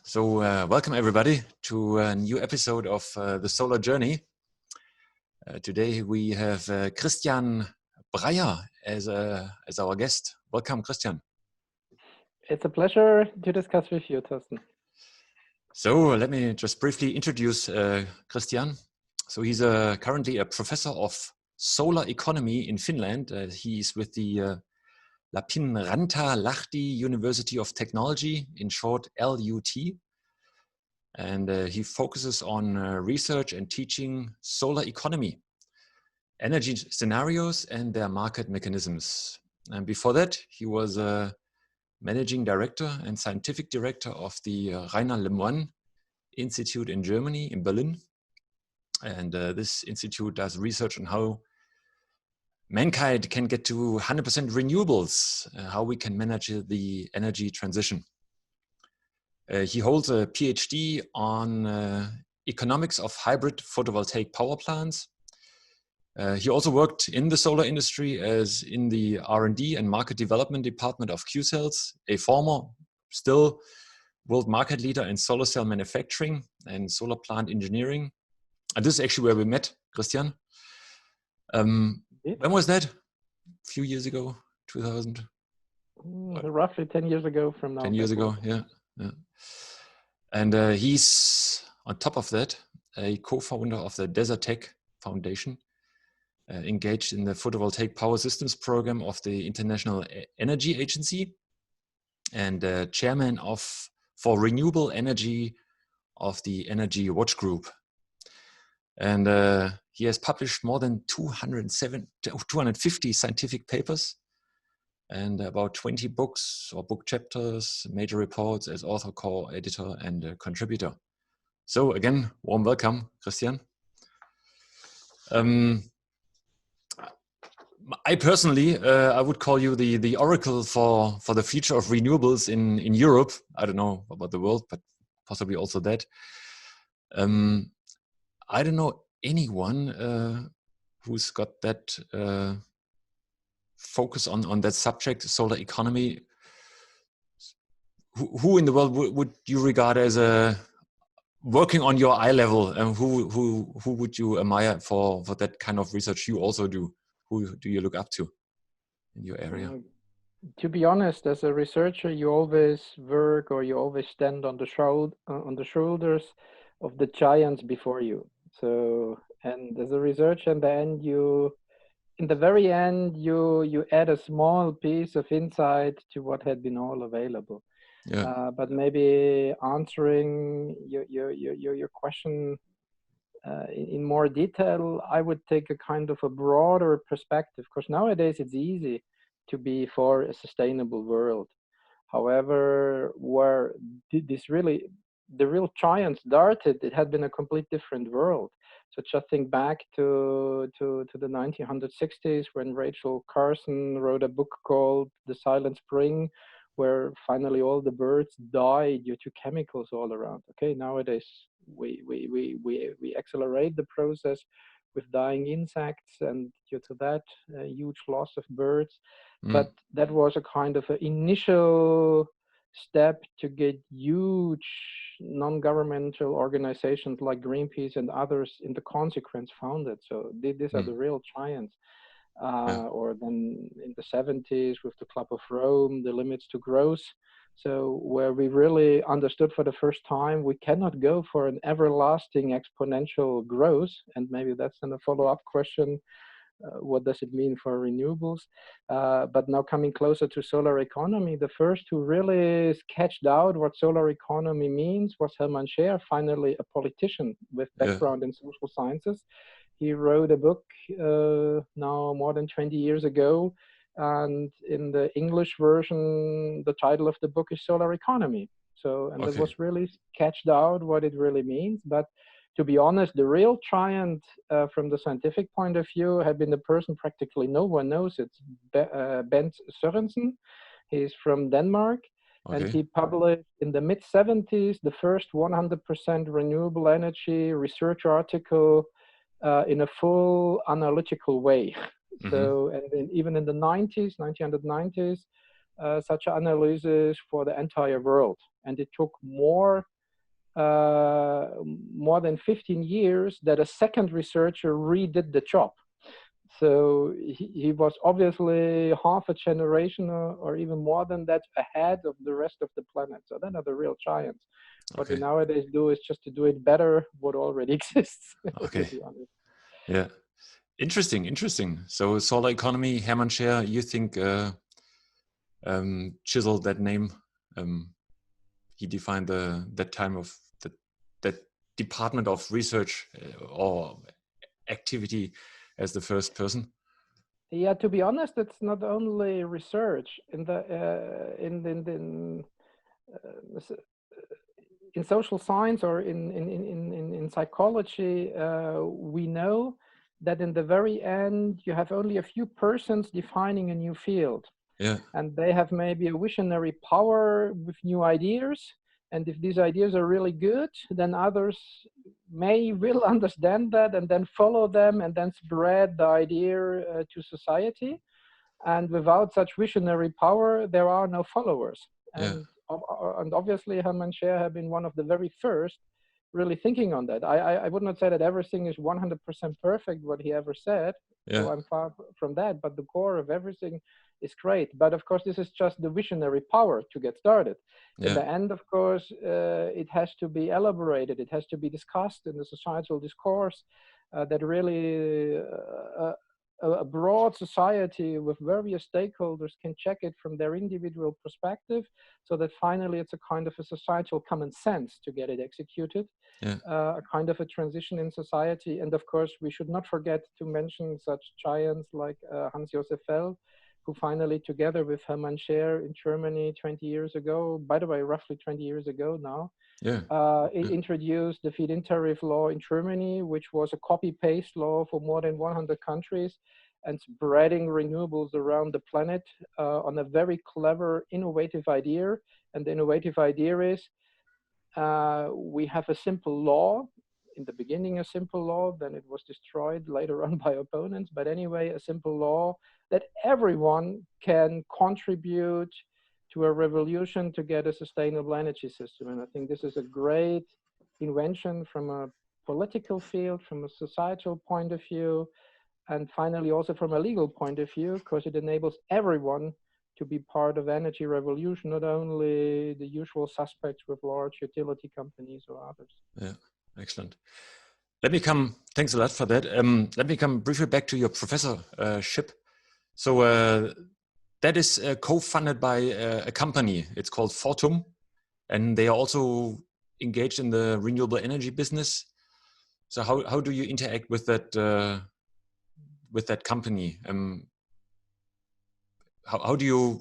So welcome everybody to a new episode of the Solar Journey. Today we have Christian Breyer as our guest. Welcome, Christian. It's a pleasure to discuss with you, Thorsten. So let me just briefly introduce Christian. So he's currently a professor of solar economy in Finland. He's with the LUT University of Technology, in short LUT. And he focuses on research and teaching solar economy, energy scenarios and their market mechanisms. And before that, he was a managing director and scientific director of the Rainer Lemoine Institute in Germany, in Berlin. And this institute does research on how mankind can get to 100% renewables, how we can manage the energy transition. He holds a PhD on economics of hybrid photovoltaic power plants. He also worked in the solar industry as in the R&D and market development department of Qcells, a former, still world market leader in solar cell manufacturing and solar plant engineering. And this is actually where we met, Christian. When was that? A few years ago, 2000? Roughly 10 years ago from now. 10 years ago, yeah. And he's, on top of that, a co-founder of the Desertec Foundation, engaged in the photovoltaic power systems program of the International Energy Agency, and chairman for renewable energy of the Energy Watch Group. And he has published more than 250 scientific papers and about 20 books or book chapters, major reports as author, co-editor, and contributor. So again, warm welcome, Christian. I personally, I would call you the oracle for the future of renewables in Europe. I don't know about the world, but possibly also that. I don't know anyone who's got that focus on that subject, solar economy. Who in the world would you regard as working on your eye level, and who would you admire for that kind of research you also do? Who do you look up to in your area? To be honest, as a researcher, you always work, or you always stand on the shoulders of the giants before you. So, and as a researcher, in the very end, you add a small piece of insight to what had been all available. Yeah. But maybe answering your question in more detail, I would take a kind of a broader perspective, because nowadays it's easy to be for a sustainable world. However, where the real giant started, it had been a complete different world. So just think back to the 1960s, when Rachel Carson wrote a book called The Silent Spring, where finally all the birds died due to chemicals all around. Okay, nowadays we accelerate the process with dying insects, and due to that, a huge loss of birds. But that was a kind of an initial step to get huge non-governmental organizations like Greenpeace and others in the consequence founded. So these are the real giants. Or then in the 70s with the Club of Rome, the limits to growth. So where we really understood for the first time, we cannot go for an everlasting exponential growth. And maybe that's then a follow-up question. What does it mean for renewables? But now coming closer to solar economy, the first who really sketched out what solar economy means was Hermann Scheer, finally a politician with background in social sciences. He wrote a book now more than 20 years ago, and in the English version, the title of the book is Solar Economy. So, and it was really sketched out what it really means. But to be honest, the real giant from the scientific point of view had been the person practically no one knows. It's Bent Sørensen. He's from Denmark. And he published in the mid-70s the first 100% renewable energy research article in a full analytical way. So, and then even in the 1990s, such analysis for the entire world. And it took more more than 15 years that a second researcher redid the job. So he was obviously half a generation or even more than that ahead of the rest of the planet. So they're not the real giants. What we nowadays do is just to do it better what already exists, Okay. to be honest. Yeah. Interesting. So solar economy, Hermann Scher, you think chiseled that name. He defined that time of that department of research or activity as the first person. Yeah, to be honest, it's not only research in social science or in psychology. We know that in the very end, you have only a few persons defining a new field. Yeah. And they have maybe a visionary power with new ideas. And if these ideas are really good, then others will understand that and then follow them and then spread the idea to society. And without such visionary power, there are no followers. And obviously, Hermann Scher have been one of the very first really thinking on that. I would not say that everything is 100% perfect, what he ever said. So I'm far from that, but the core of everything is great. But of course, this is just the visionary power to get started. In the end, of course, it has to be elaborated. It has to be discussed in the societal discourse that really a broad society with various stakeholders can check it from their individual perspective, so that finally it's a kind of a societal common sense to get it executed, a kind of a transition in society. And of course, we should not forget to mention such giants like Hans-Josef Fell, who finally, together with Hermann Scher in Germany 20 years ago, by the way, roughly 20 years ago now, introduced the feed-in tariff law in Germany, which was a copy-paste law for more than 100 countries and spreading renewables around the planet on a very clever, innovative idea. And the innovative idea is we have a simple law, in the beginning a simple law, then it was destroyed later on by opponents, but anyway, a simple law that everyone can contribute to a revolution to get a sustainable energy system. And I think this is a great invention from a political field, from a societal point of view, and finally also from a legal point of view, because it enables everyone to be part of energy revolution, not only the usual suspects with large utility companies or others. Yeah, excellent. Thanks a lot for that. Let me come briefly back to your professorship. So that is co-funded by a company. It's called Fortum, and they are also engaged in the renewable energy business. So how do you interact with that company? How do you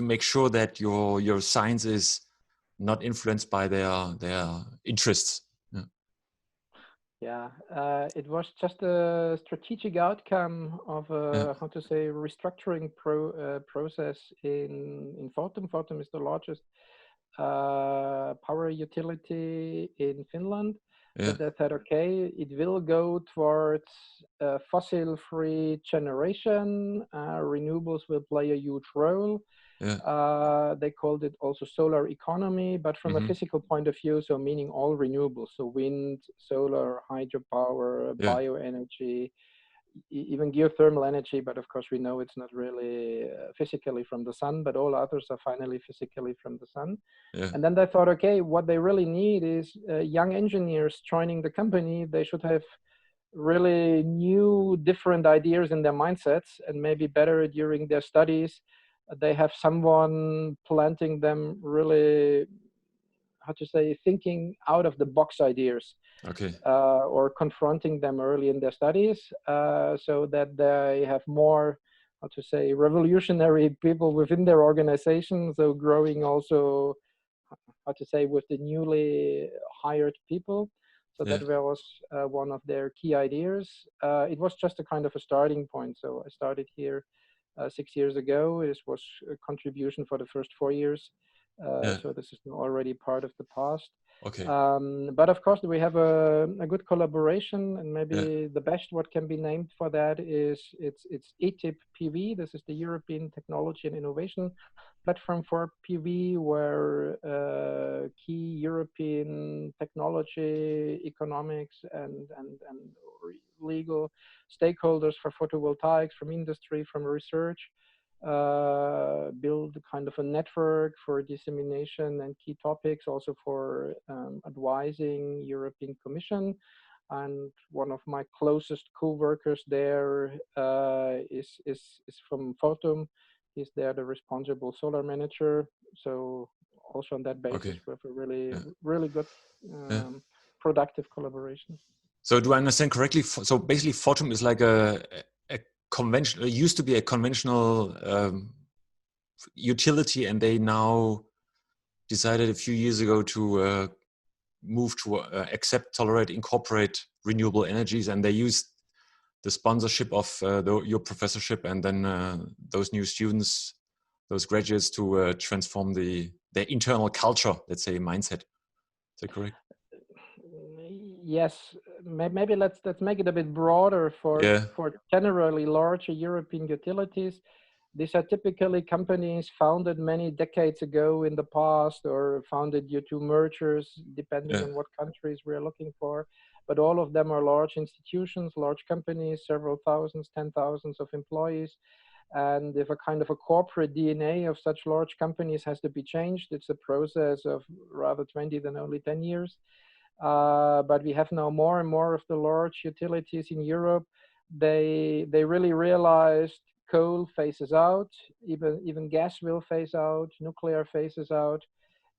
make sure that your science is not influenced by their interests? It was just a strategic outcome of how to say restructuring process in Fortum. Fortum is the largest power utility in Finland. So they said, okay, it will go towards fossil-free generation. Renewables will play a huge role. They called it also solar economy, but from a physical point of view, so meaning all renewables, so wind, solar, hydropower, bioenergy, even geothermal energy, but of course we know it's not really physically from the sun, but all others are finally physically from the sun. And then they thought, okay, what they really need is young engineers joining the company. They should have really new, different ideas in their mindsets, and maybe better during their studies. They have someone planting them really, how to say, thinking out of the box ideas, or confronting them early in their studies, so that they have more, how to say, revolutionary people within their organization. So growing also, how to say, with the newly hired people. So that was one of their key ideas. It was just a kind of a starting point. So I started here 6 years ago. This was a contribution for the first 4 years. So this is already part of the past. But of course, we have a good collaboration, and maybe the best what can be named for that is it's ETIP PV. This is the European Technology and Innovation Platform for PV, where key European technology, economics, and legal stakeholders for photovoltaics, from industry, from research, build kind of a network for dissemination and key topics, also for advising European Commission. And one of my closest co-workers there is from Fortum. He's there, the responsible solar manager. So also on that basis, we have a really good, productive collaboration. So do I understand correctly? So basically, Fortum is like a conventional, used to be a conventional utility, and they now decided a few years ago to move to accept, tolerate, incorporate renewable energies, and they used the sponsorship of your professorship and then those new students, those graduates, to transform their internal culture, let's say, mindset. Is that correct? Yes, maybe let's make it a bit broader for generally larger European utilities. These are typically companies founded many decades ago in the past, or founded due to mergers, depending on what countries we're looking for. But all of them are large institutions, large companies, several thousands, 10,000s of employees. And if a kind of a corporate DNA of such large companies has to be changed, it's a process of rather 20 than only 10 years. But we have now more and more of the large utilities in Europe. They really realized coal phases out, even gas will phase out, nuclear phases out.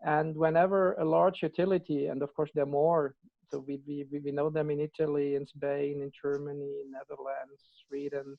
And whenever a large utility, and of course there are more, so we know them in Italy, in Spain, in Germany, in Netherlands, Sweden,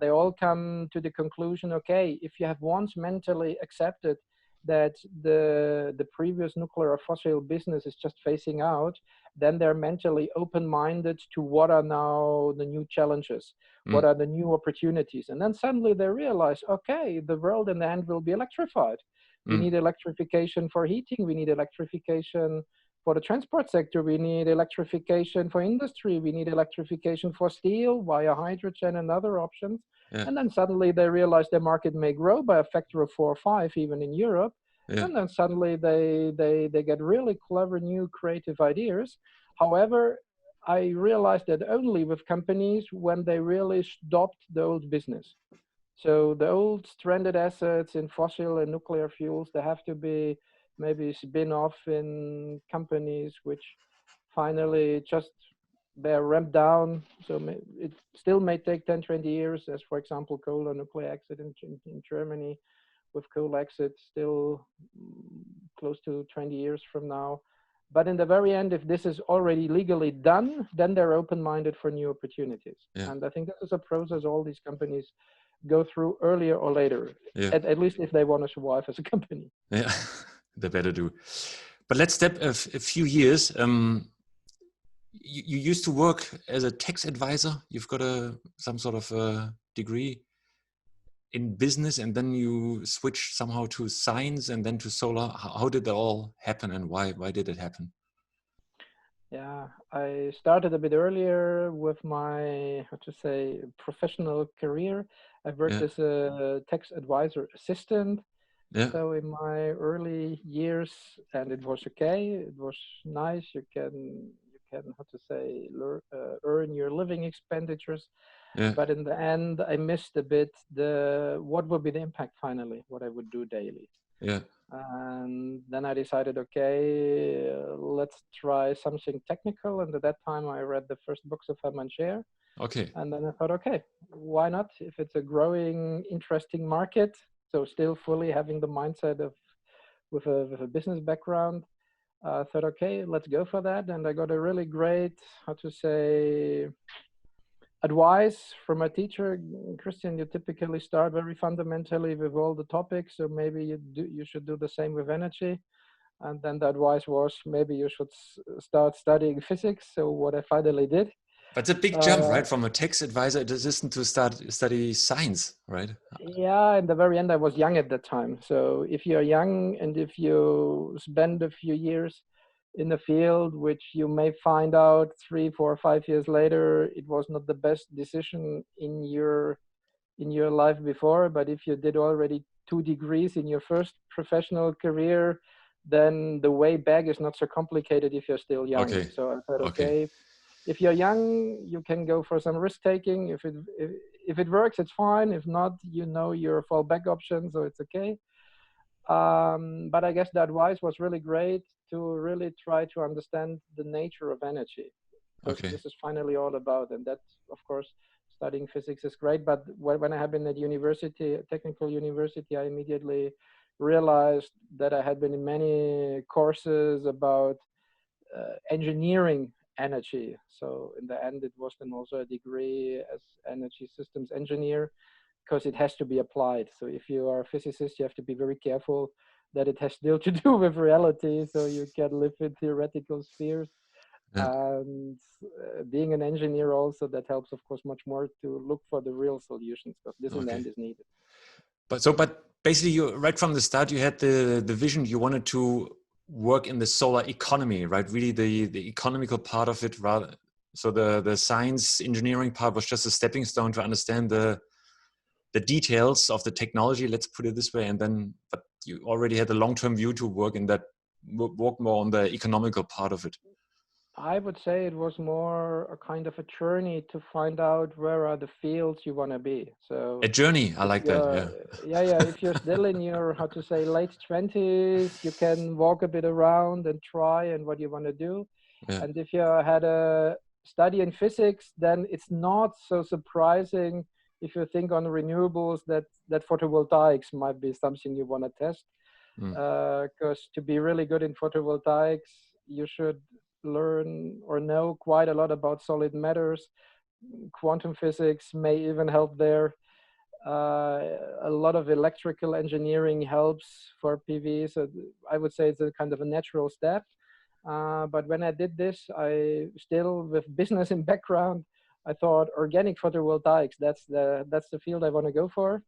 they all come to the conclusion, okay, if you have once mentally accepted that the previous nuclear or fossil business is just phasing out, then they're mentally open-minded to what are now the new challenges, what are the new opportunities. And then suddenly they realize, okay, the world in the end will be electrified. We need electrification for heating, we need electrification for the transport sector, we need electrification for industry, we need electrification for steel via hydrogen and other options. And then suddenly they realize their market may grow by a factor of 4 or 5, even in Europe. And then suddenly they get really clever, new creative ideas. However, I realized that only with companies when they really stopped the old business. So the old stranded assets in fossil and nuclear fuels, they have to be maybe spin off in companies which finally just they're ramped down. So it still may take 10, 20 years, as for example, coal or nuclear exit in Germany, with coal exit still close to 20 years from now. But in the very end, if this is already legally done, then they're open-minded for new opportunities. And I think this is a process all these companies go through earlier or later, at least if they want to survive as a company. Yeah, they better do. But let's step a few years. You used to work as a tax advisor. You've got some sort of a degree in business, and then you switched somehow to science and then to solar. How did that all happen, and why did it happen? Yeah, I started a bit earlier with my, professional career. I've worked as a tax advisor assistant. So in my early years, and it was okay. It was nice. You can earn your living expenditures. But in the end, I missed a bit what would be the impact finally, what I would do daily. And then I decided, okay, let's try something technical. And at that time, I read the first books of Hermann Scheer. And then I thought, okay, why not? If it's a growing, interesting market, so still fully having the mindset of with a business background, I thought, okay, let's go for that. And I got a really great, advice from a teacher. Christian, you typically start very fundamentally with all the topics, so maybe you should do the same with energy. And then the advice was, maybe you should start studying physics. So what I finally did. But it's a big jump, right? From a tax advisor assistant to study science, right? Yeah, in the very end, I was young at that time. So if you're young and if you spend a few years in the field, which you may find out 3, 4, 5 years later, it was not the best decision in your life before. But if you did already 2 degrees in your first professional career, then the way back is not so complicated if you're still young. Okay. So I thought, Okay. okay, if you're young, you can go for some risk taking. If it works, it's fine. If not, you know your fallback option, so it's okay. But I guess the advice was really great to really try to understand the nature of energy, because Okay. this is finally all about. And that, of course, studying physics is great. But when I had been at university, technical university, I immediately realized that I had been in many courses about engineering energy. So in the end, it was then also a degree as energy systems engineer, because it has to be applied. So if you are a physicist, you have to be very careful that it has still to do with reality. So you can live in theoretical spheres. Yeah. And being an engineer also, that helps, of course, much more to look for the real solutions, because this in the Okay. end is needed. But basically, you right from the start, you had the vision. You wanted to work in the solar economy, right? Really, the economical part of it, rather. So the science engineering part was just a stepping stone to understand the details of the technology. Let's put it this way. And then, but you already had a long-term view to work in that, work more on the economical part of it. I would say it was more a kind of a journey to find out where are the fields you want to be. A So journey. I if like that. you're, Yeah. yeah, if you're still in your, how to say, late 20s, you can walk a bit around and try and what you want to do. Yeah. And if you had a study in physics, then it's not so surprising if you think on renewables that photovoltaics might be something you want to test. Mm. Because to be really good in photovoltaics, you should learn or know quite a lot about solid matters. Quantum physics may even help there. A lot of electrical engineering helps for PV. So I would say it's a kind of a natural step. But when I did this, I still, with business in background, I thought organic photovoltaics, that's the field I want to go for.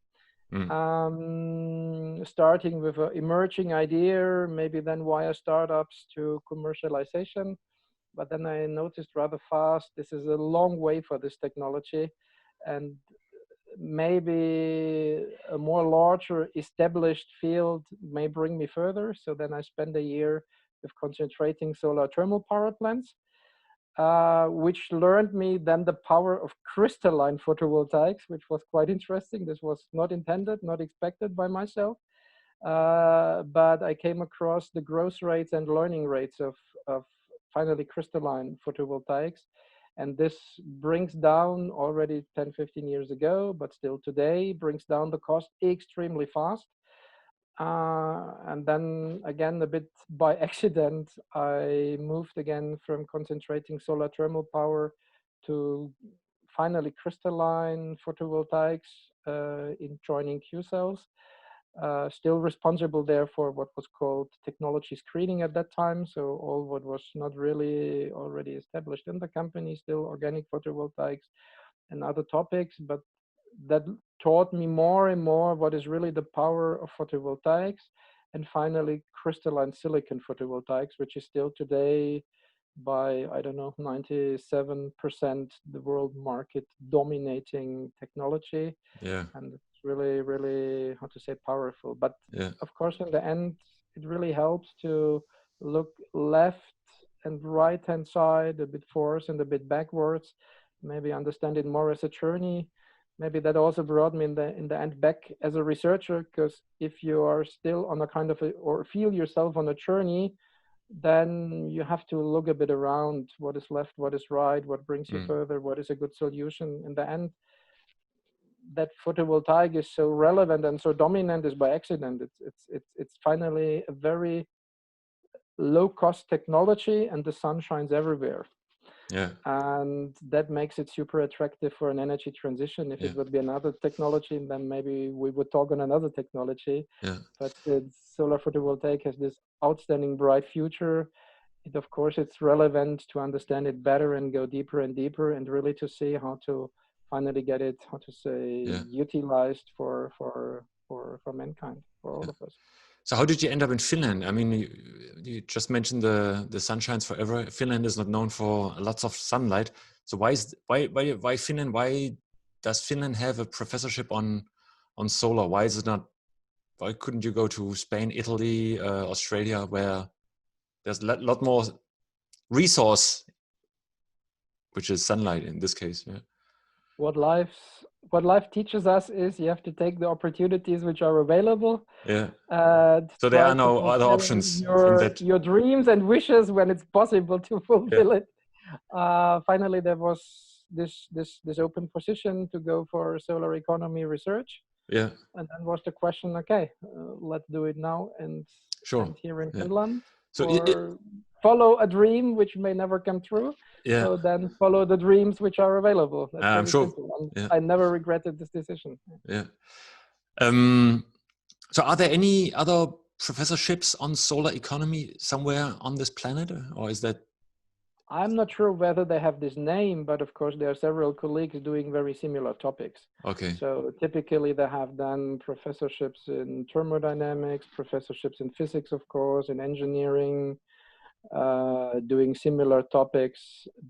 Mm. Starting with an emerging idea, maybe then via startups to commercialization. But then I noticed rather fast, this is a long way for this technology, and maybe a more larger established field may bring me further. So then I spent a year with concentrating solar thermal power plants, which learned me then the power of crystalline photovoltaics, which was quite interesting. This was not intended, not expected by myself. But I came across the growth rates and learning rates of finally crystalline photovoltaics. And this brings down already 10, 15 years ago, but still today, brings down the cost extremely fast. And then again, a bit by accident, I moved again from concentrating solar thermal power to finally crystalline photovoltaics in joining Q cells. Still responsible there for what was called technology screening at that time. So all what was not really already established in the company, still organic photovoltaics and other topics, but that taught me more and more what is really the power of photovoltaics, and finally crystalline silicon photovoltaics, which is still today by, I don't know, 97% the world market dominating technology. Yeah. And it's really, really, how to say, powerful. But Yeah. of course, in the end, it really helps to look left and right hand side, a bit forwards and a bit backwards, maybe understand it more as a journey. Maybe that also brought me in the end back as a researcher, because if you are still on a kind of or feel yourself on a journey, then you have to look a bit around what is left, what is right, what brings you further, what is a good solution. In the end, that photovoltaic is so relevant and so dominant is by accident. It's finally a very low cost technology, and the sun shines everywhere. Yeah. And that makes it super attractive for an energy transition. If it would be another technology, then maybe we would talk on another technology. Yeah. But solar photovoltaic has this outstanding bright future. Of course, it's relevant to understand it better and go deeper and deeper, and really to see how to finally get it, how to say, utilized for mankind, for all of us. So how did you end up in Finland? I mean, you just mentioned the sun shines forever. Finland is not known for lots of sunlight. So why Finland? Why does Finland have a professorship on solar? Why why couldn't you go to Spain, Italy, Australia, where there's a lot more resource, which is sunlight in this case? Yeah. What life teaches us is you have to take the opportunities which are available. Yeah. To So there try are to no other fulfill options in that. your dreams and wishes when it's possible to fulfill it. Finally, there was this open position to go for solar economy research. Yeah. And then was the question, okay, let's do it now. And here in Finland, so or follow a dream which may never come true. Yeah. So then follow the dreams which are available. That's I'm very sure. simple. Yeah. I never regretted this decision. Yeah. So are there any other professorships on solar economy somewhere on this planet, or is that? I'm not sure whether they have this name, but of course there are several colleagues doing very similar topics. Okay. So typically they have done professorships in thermodynamics, professorships in physics, of course, in engineering, doing similar topics.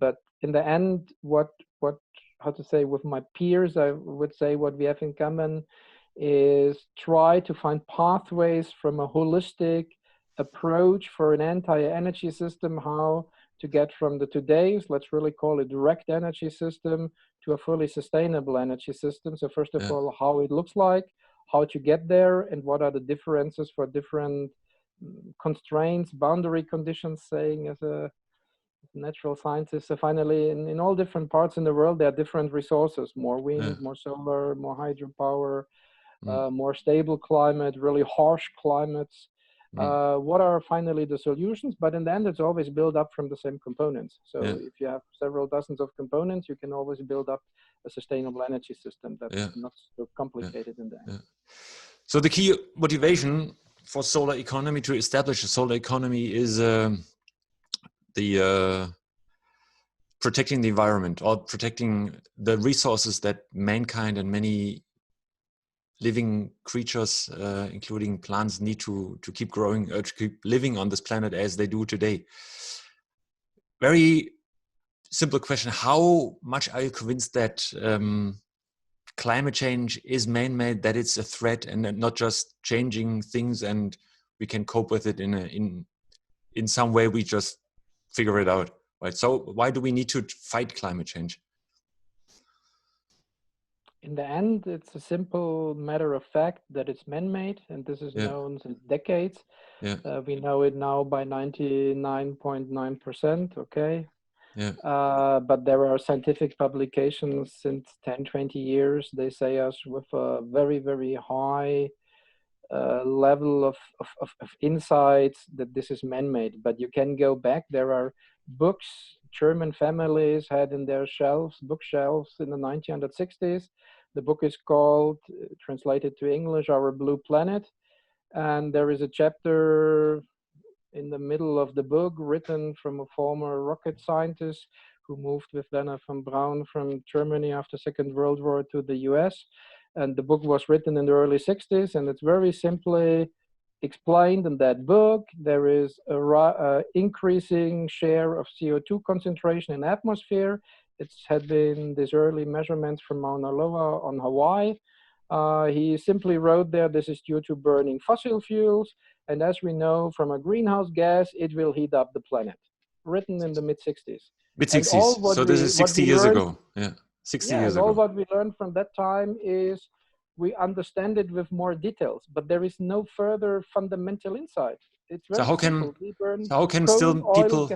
But in the end, how to say, with my peers, I would say what we have in common is try to find pathways from a holistic approach for an entire energy system, how to get from the today's, let's really call it direct energy system, to a fully sustainable energy system. So first of all, how it looks like, how to get there, and what are the differences for different constraints, boundary conditions, saying as a natural scientist. So finally, in all different parts in the world, there are different resources, more wind, more solar, more hydropower, more stable climate, really harsh climates. What are finally the solutions? But in the end, it's always built up from the same components. So if you have several dozens of components, you can always build up a sustainable energy system that's not so complicated in the end. So the key motivation for solar economy, to establish a solar economy, is the protecting the environment, or protecting the resources that mankind and many living creatures, including plants, need to keep growing, to keep living on this planet as they do today. Very simple question: how much are you convinced that climate change is man-made, that it's a threat, and not just changing things, and we can cope with it in some way? We just figure it out, right? So why do we need to fight climate change? In the end, it's a simple matter of fact that it's man-made, and this is known since decades. We know it now by 99.9%, okay? But there are scientific publications since 10, 20 years. They say us with a very, very high level of insight that this is man-made. But you can go back. There are books German families had in their bookshelves in the 1960s. The book is called, translated to English, Our Blue Planet. And there is a chapter in the middle of the book written from a former rocket scientist who moved with Werner von Braun from Germany after Second World War to the US. And the book was written in the early 60s, and it's very simply explained in that book. There is a increasing share of CO2 concentration in the atmosphere. It's had been these early measurements from Mauna Loa on Hawaii. He simply wrote there, this is due to burning fossil fuels. And as we know from a greenhouse gas, it will heat up the planet. Written in the mid-60s. Mid-60s, so this is 60 years ago. Yeah, 60 years ago. All what we learned from that time is we understand it with more details, but there is no further fundamental insight. It's very simple. So how can still people,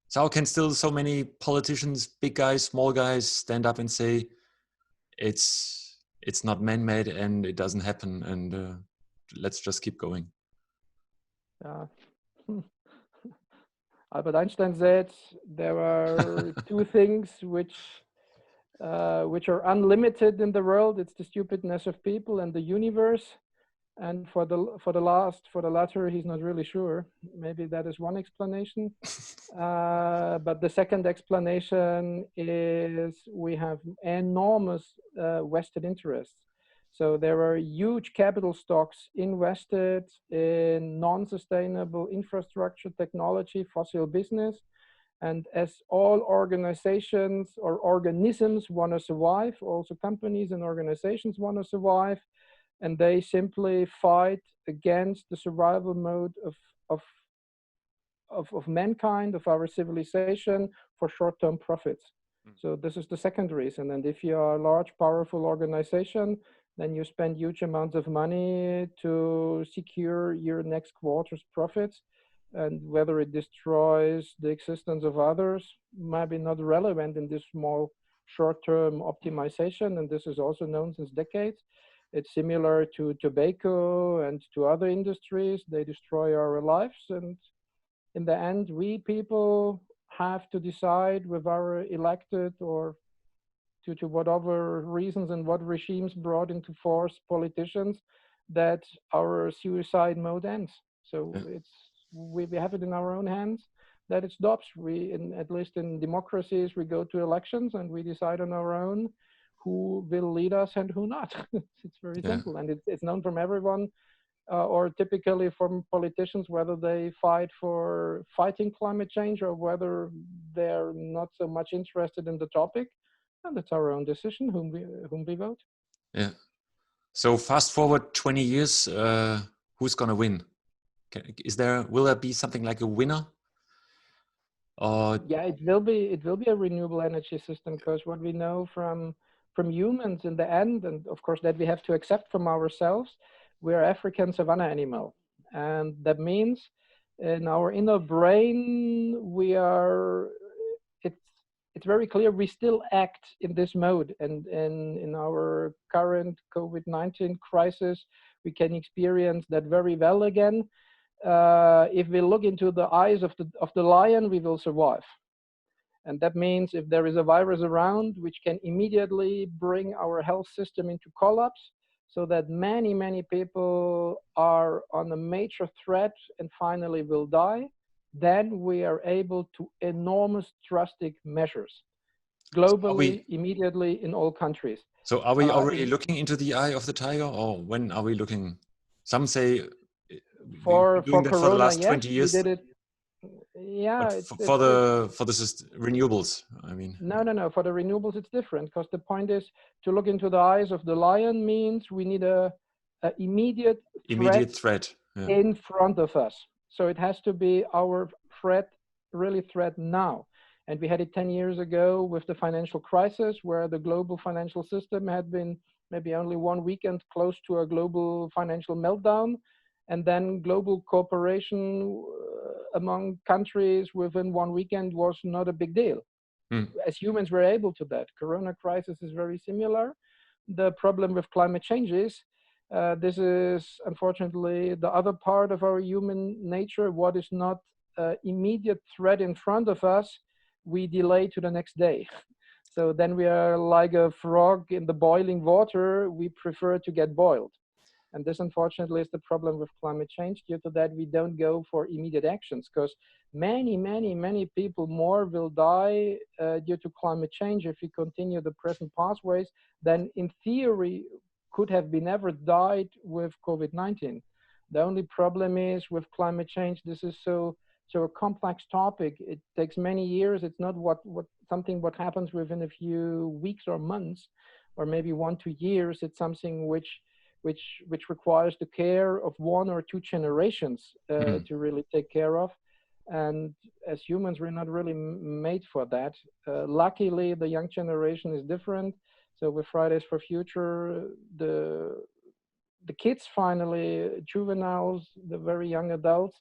so how can still so many politicians, big guys, small guys, stand up and say it's not man-made and it doesn't happen, and let's just keep going? Albert Einstein said there are two things which are unlimited in the world. It's the stupidness of people and the universe. And for the latter, he's not really sure. Maybe that is one explanation. But the second explanation is we have enormous vested interests. So there are huge capital stocks invested in non-sustainable infrastructure, technology, fossil business. And as all organizations or organisms want to survive, also companies and organizations want to survive, and they simply fight against the survival mode of of mankind, of our civilization, for short-term profits. So this is the second reason. And if you are a large, powerful organization, then you spend huge amounts of money to secure your next quarter's profits. And whether it destroys the existence of others might be not relevant in this small short-term optimization. And this is also known since decades. It's similar to tobacco and to other industries. They destroy our lives, and in the end, we people have to decide with our elected or due to whatever reasons and what regimes brought into force politicians that our suicide mode ends. So we have it in our own hands that it stops. At least in democracies, we go to elections and we decide on our own who will lead us and who not. It's very simple, and it's known from everyone. Or typically from politicians, whether they fight for fighting climate change or whether they're not so much interested in the topic. And it's our own decision whom we vote. Yeah. So fast forward 20 years, who's going to win? Will there be something like a winner? Yeah, it will be a renewable energy system, because what we know from humans in the end, and of course that we have to accept from ourselves, we're African savanna animal. And that means in our inner brain, it's very clear we still act in this mode. And in our current COVID-19 crisis, we can experience that very well again. If we look into the eyes of the lion, we will survive. And that means if there is a virus around, which can immediately bring our health system into collapse, so that many, many people are on a major threat and finally will die, then we are able to enormous drastic measures globally, immediately in all countries. So are we already looking into the eye of the tiger, or when are we looking? Some say for doing Corona, for the last yes, 20 years. We did it. Yeah, for the renewables, I mean. No. For the renewables, it's different, because the point is to look into the eyes of the lion means we need a immediate threat in front of us. So it has to be our threat now. And we had it 10 years ago with the financial crisis, where the global financial system had been maybe only 1 weekend close to a global financial meltdown. And then global cooperation among countries within 1 weekend was not a big deal. As humans, we're able to that. Corona crisis is very similar. The problem with climate change is, this is unfortunately the other part of our human nature. What is not immediate threat in front of us, we delay to the next day. So then we are like a frog in the boiling water. We prefer to get boiled. And this, unfortunately, is the problem with climate change. Due to that, we don't go for immediate actions, because many, many, many people more will die due to climate change if we continue the present pathways than in theory could have been ever died with COVID-19. The only problem is with climate change, this is so a complex topic. It takes many years. It's not what happens within a few weeks or months, or maybe 1-2 years. It's something which requires the care of 1 or 2 generations to really take care of. And as humans, we're not really made for that. Luckily, the young generation is different. So with Fridays for Future, the kids finally, juveniles, the very young adults,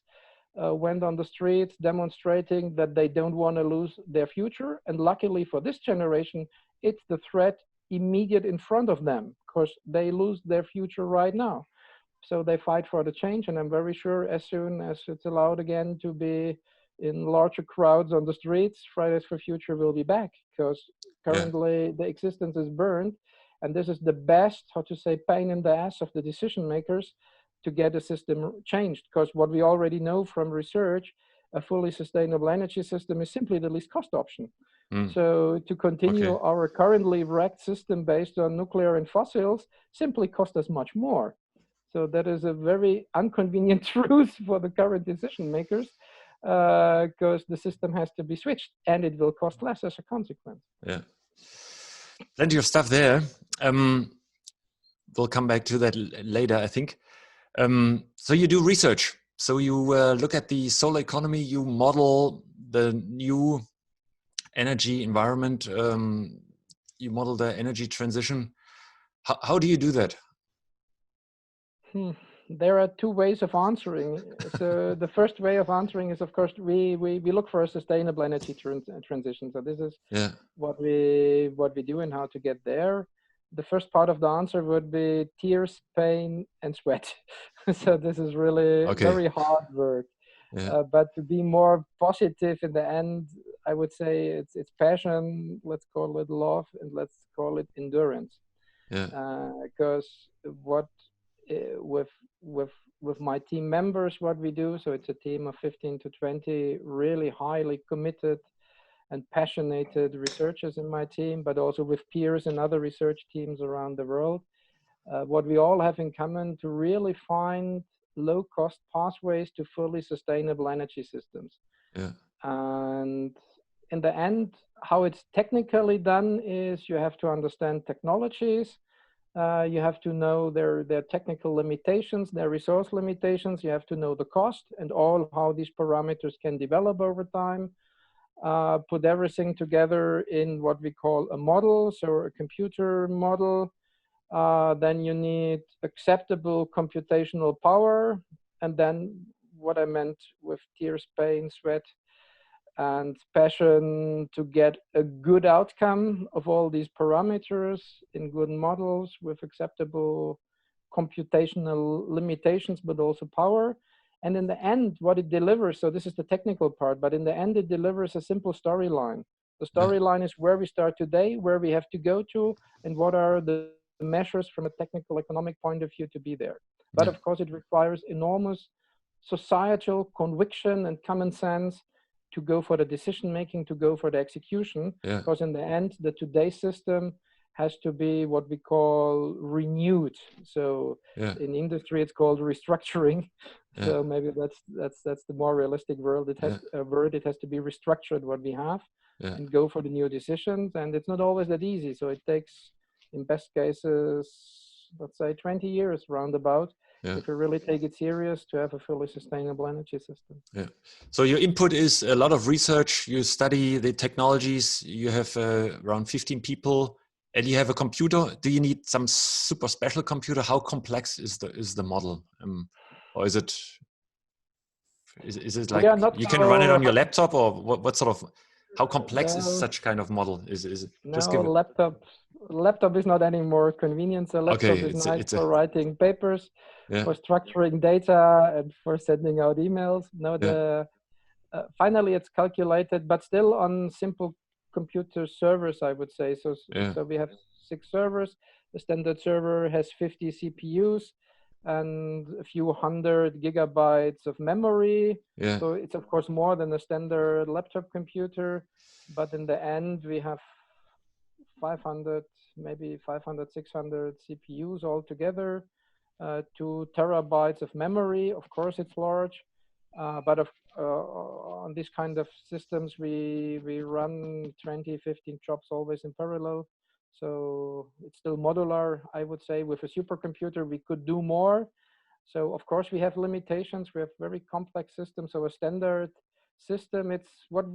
went on the streets demonstrating that they don't want to lose their future. And luckily for this generation, it's the threat immediate in front of them, because they lose their future right now. So they fight for the change, and I'm very sure as soon as it's allowed again to be in larger crowds on the streets, Fridays for Future will be back, because currently the existence is burned, and this is the best, pain in the ass of the decision makers to get the system changed. Because what we already know from research, a fully sustainable energy system is simply the least cost option. So to continue our currently wrecked system based on nuclear and fossils simply cost us much more. So that is a very inconvenient truth for the current decision makers, because the system has to be switched, and it will cost less as a consequence. Yeah, plenty of stuff there. we'll come back to that later, I think. So you do research. So you look at the solar economy, you model the new energy environment, you model the energy transition. How do you do that? There are two ways of answering. So the first way of answering is, of course, we look for a sustainable energy transition. So this is what we do and how to get there. The first part of the answer would be tears, pain, and sweat. So this is really very hard work. But to be more positive in the end, I would say it's passion. Let's call it love, and let's call it endurance. Because what with my team members, what we do, so it's a team of 15 to 20 really highly committed and passionate researchers in my team, but also with peers and other research teams around the world. What we all have in common to really find low-cost pathways to fully sustainable energy systems. And in the end, how it's technically done is you have to understand technologies. You have to know their technical limitations, their resource limitations. You have to know the cost and all how these parameters can develop over time. Put everything together in what we call a model, so a computer model. Then you need acceptable computational power. And then what I meant with tears, pain, sweat, and passion to get a good outcome of all these parameters in good models with acceptable computational limitations, but also power. And in the end, what it delivers, so this is the technical part, but in the end, it delivers a simple storyline. The storyline is where we start today, where we have to go to, and what are the measures from a technical economic point of view to be there. But of course, it requires enormous societal conviction and common sense to go for the decision making, to go for the execution, because in the end, the today's system has to be what we call renewed. So in industry, it's called restructuring. So maybe that's the more realistic word. It has it has to be restructured what we have and go for the new decisions. And it's not always that easy. So it takes, in best cases, let's say 20 years roundabout. If you really take it serious to have a fully sustainable energy system. So your input is a lot of research. You study the technologies. You have around 15 people, and you have a computer. Do you need some super special computer? How complex is the model, or is it like you can run it on your laptop, or what sort of? How complex is such kind of model? Is it just give it? Laptop is not any more convenient. So laptop is nice for writing papers, for structuring data, and for sending out emails. No, finally it's calculated, but still on simple computer servers, I would say. So we have 6 servers. The standard server has 50 CPUs and a few hundred gigabytes of memory. So it's of course more than a standard laptop computer, but in the end we have 500, maybe 500, 600 CPUs altogether, 2 terabytes of memory. Of course it's large, but on these kind of systems we run 20, 15 jobs always in parallel. So it's still modular, I would say. With a supercomputer, we could do more. So of course we have limitations. We have very complex systems. So a standard system, it's what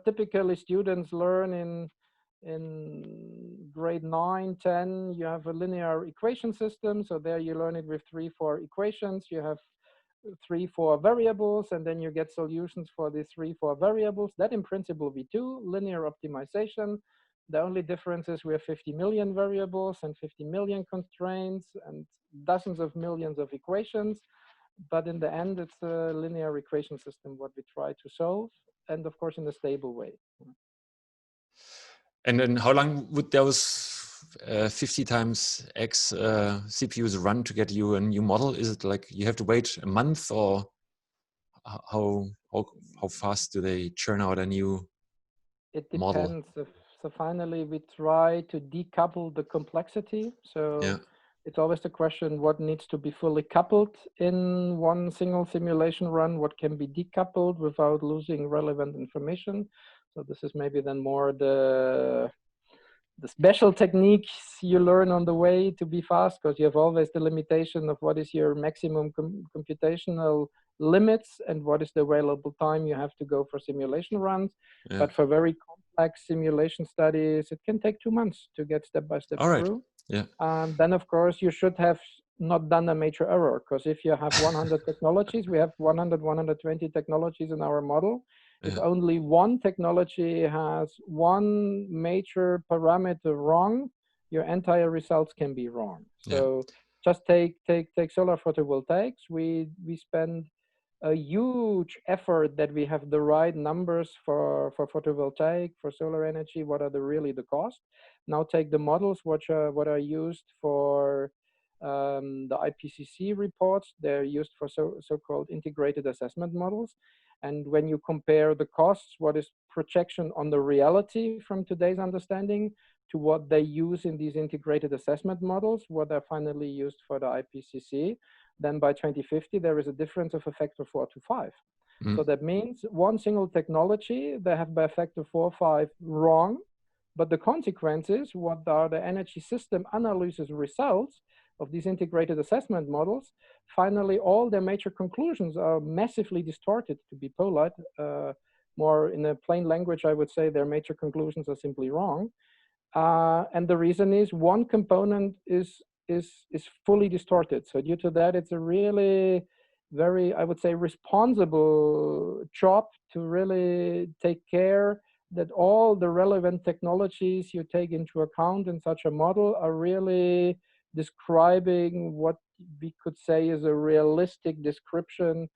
typically students learn in grade 9, 10. You have a linear equation system. So there you learn it with 3, 4 equations. You have 3, 4 variables, and then you get solutions for these 3, 4 variables. That in principle we do, linear optimization. The only difference is we have 50 million variables and 50 million constraints and dozens of millions of equations. But in the end, it's a linear equation system, what we try to solve, and of course in a stable way. And then how long would those 50 times X CPUs run to get you a new model? Is it like you have to wait a month, or how fast do they churn out a new model? It depends. So finally, we try to decouple the complexity. So it's always the question, what needs to be fully coupled in one single simulation run? What can be decoupled without losing relevant information? So this is maybe then more the the special techniques you learn on the way to be fast, because you have always the limitation of what is your maximum computational limits and what is the available time you have to go for simulation runs. Yeah. But for very complex simulation studies, it can take 2 months to get step by step All right. through. Yeah. And then, of course, you should have not done a major error, because if you have 100 technologies, we have 100, 120 technologies in our model. Yeah. If only one technology has one major parameter wrong, your entire results can be wrong. So just take solar photovoltaics. We spend a huge effort that we have the right numbers for photovoltaic, for solar energy. What are really the cost? Now take the models what are used for the IPCC reports. They're used for so-called integrated assessment models. And when you compare the costs, what is projection on the reality from today's understanding to what they use in these integrated assessment models, what are finally used for the IPCC, then by 2050, there is a difference of a factor 4 to 5. So that means one single technology, they have by a factor 4 or 5 wrong, but the consequences, what are the energy system analysis results of these integrated assessment models, finally all their major conclusions are massively distorted, to be polite. More in a plain language, I would say their major conclusions are simply wrong. And the reason is one component is fully distorted. So due to that, it's a really very, I would say, responsible job to really take care that all the relevant technologies you take into account in such a model are really describing what we could say is a realistic description,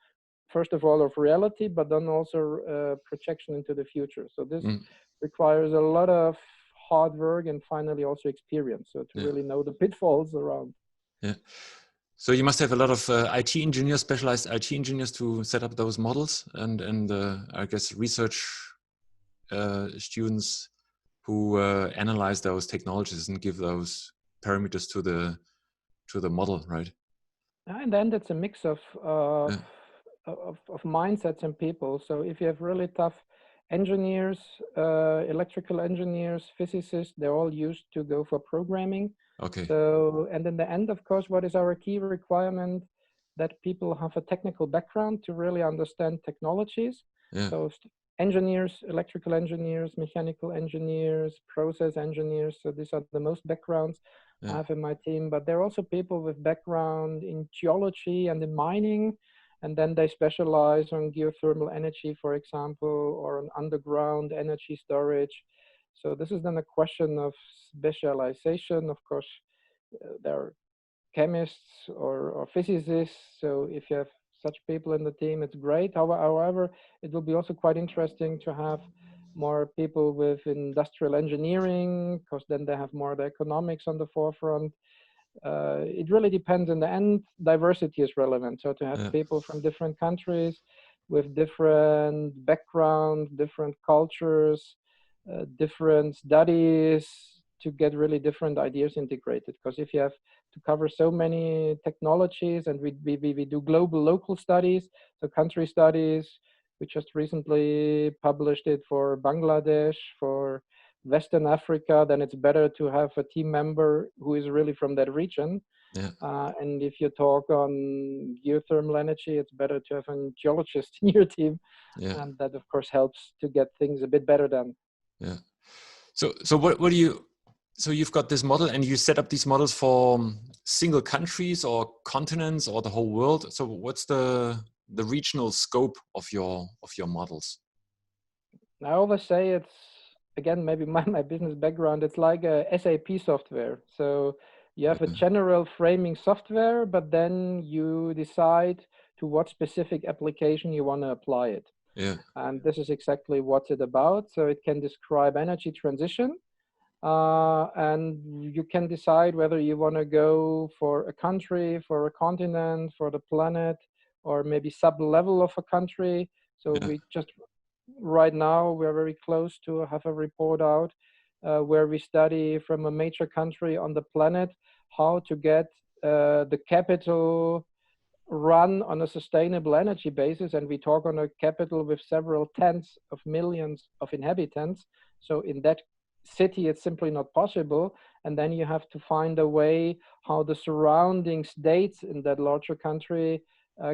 first of all, of reality, but then also projection into the future. So this requires a lot of hard work and finally also experience. So to really know the pitfalls around. Yeah. So you must have a lot of IT engineers, specialized IT engineers to set up those models, and I guess research students who analyze those technologies and give those parameters to the model, right? And then it's a mix of mindsets and people. So if you have really tough engineers, electrical engineers, physicists, they're all used to go for programming. Okay. So, and in the end, of course, what is our key requirement? That people have a technical background to really understand technologies. Yeah. So engineers, electrical engineers, mechanical engineers, process engineers. So these are the most backgrounds I have in my team, but there are also people with background in geology and in mining. And then they specialize on geothermal energy, for example, or on underground energy storage. So this is then a question of specialization. Of course, there are chemists or physicists. So if you have such people in the team, it's great. However, it will be also quite interesting to have more people with industrial engineering, because then they have more the economics on the forefront. It really depends. In the end, diversity is relevant. So to have people from different countries with different backgrounds, different cultures, different studies, to get really different ideas integrated. Because if you have to cover so many technologies, and we do global local studies, so country studies, we just recently published it for Bangladesh, for Western Africa, then it's better to have a team member who is really from that region. And if you talk on geothermal energy, it's better to have a geologist in your team. And that, of course, helps to get things a bit better done. Yeah. So what do you, so you've got this model and you set up these models for single countries or continents or the whole world. So what's the regional scope of your models? I always say it's, again, maybe my business background, it's like a SAP software. So you have a general framing software, but then you decide to what specific application you want to apply it. And this is exactly what's it about. So it can describe energy transition. And you can decide whether you want to go for a country, for a continent, for the planet, or maybe sub-level of a country. So we just, right now, we're very close to have a report out where we study from a major country on the planet how to get the capital run on a sustainable energy basis. And we talk on a capital with several tens of millions of inhabitants. So in that city, it's simply not possible. And then you have to find a way how the surrounding states in that larger country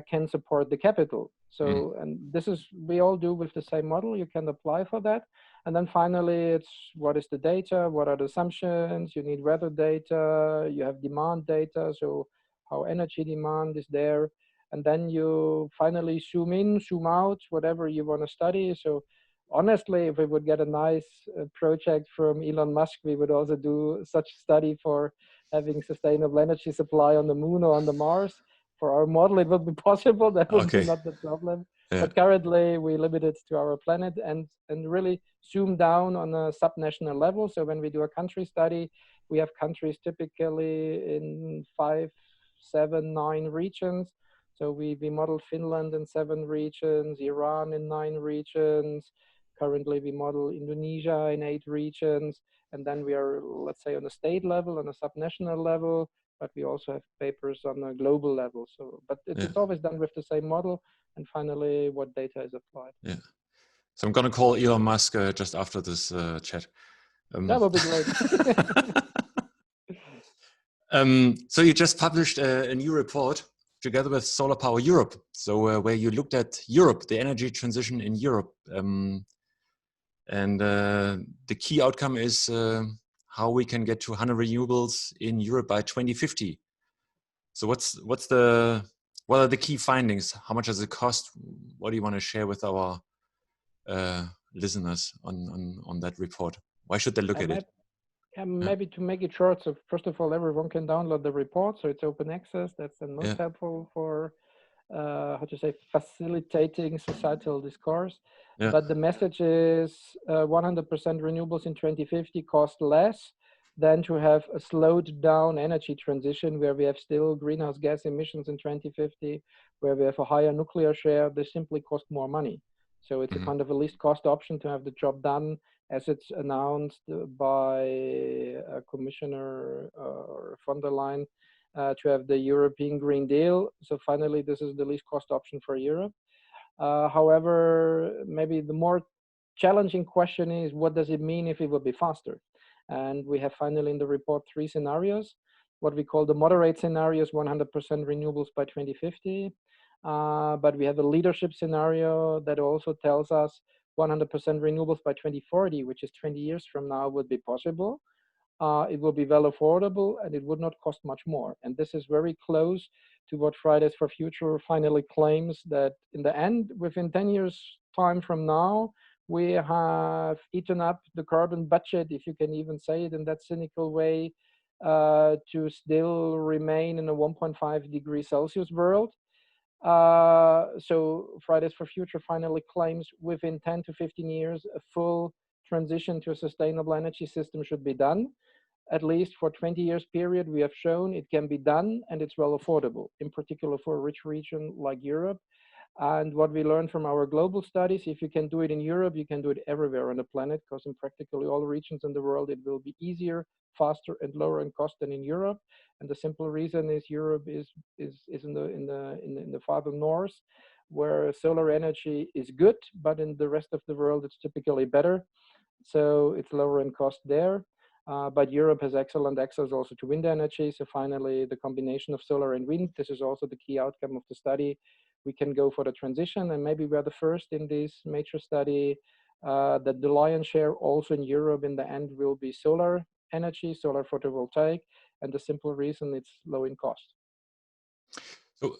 can support the capital. So, and this is, we all do with the same model. You can apply for that. And then finally, it's what is the data? What are the assumptions? You need weather data. You have demand data. So how energy demand is there. And then you finally zoom in, zoom out, whatever you want to study. So honestly, if we would get a nice project from Elon Musk, we would also do such study for having sustainable energy supply on the moon or on the Mars. For our model, it would be possible. That would be not the problem. Yeah. But currently, we limit it to our planet and really zoom down on a subnational level. So when we do a country study, we have countries typically in 5, 7, 9 regions. So we model Finland in 7 regions, Iran in 9 regions. Currently, we model Indonesia in 8 regions. And then we are, let's say, on a state level, on a subnational level, but we also have papers on a global level. So, but it's always done with the same model. And finally, what data is applied. Yeah. So I'm going to call Elon Musk just after this chat. That would be great. So you just published a new report together with Solar Power Europe. So where you looked at Europe, the energy transition in Europe. And the key outcome is how we can get to 100 renewables in Europe by 2050. So what are the key findings? How much does it cost? What do you want to share with our listeners on that report? Why should they look at it? Maybe to make it short, so first of all, everyone can download the report, so it's open access. That's the most helpful for facilitating societal discourse. But the message is 100% renewables in 2050 cost less than to have a slowed down energy transition where we have still greenhouse gas emissions in 2050, where we have a higher nuclear share. They simply cost more money. So it's a kind of a least cost option to have the job done as it's announced by Commissioner von der Leyen to have the European Green Deal. So finally, this is the least cost option for Europe. However, maybe the more challenging question is, what does it mean if it will be faster? And we have finally in the report 3 scenarios. What we call the moderate scenarios, 100% renewables by 2050. But we have a leadership scenario that also tells us 100% renewables by 2040, which is 20 years from now, would be possible. It will be well affordable and it would not cost much more. And this is very close to what Fridays for Future finally claims, that in the end, within 10 years time from now, we have eaten up the carbon budget, if you can even say it in that cynical way, to still remain in a 1.5 degrees Celsius world. So Fridays for Future finally claims within 10 to 15 years, a full transition to a sustainable energy system should be done. At least for 20 years period, we have shown it can be done and it's well affordable, in particular for a rich region like Europe. And what we learned from our global studies, if you can do it in Europe, you can do it everywhere on the planet, because in practically all regions in the world, it will be easier, faster, and lower in cost than in Europe. And the simple reason is Europe is in the farther north, where solar energy is good, but in the rest of the world, it's typically better. So it's lower in cost there. But Europe has excellent access also to wind energy. So finally, the combination of solar and wind, this is also the key outcome of the study. We can go for the transition, and maybe we're the first in this major study that the lion's share also in Europe in the end will be solar energy, solar photovoltaic, and the simple reason it's low in cost. So,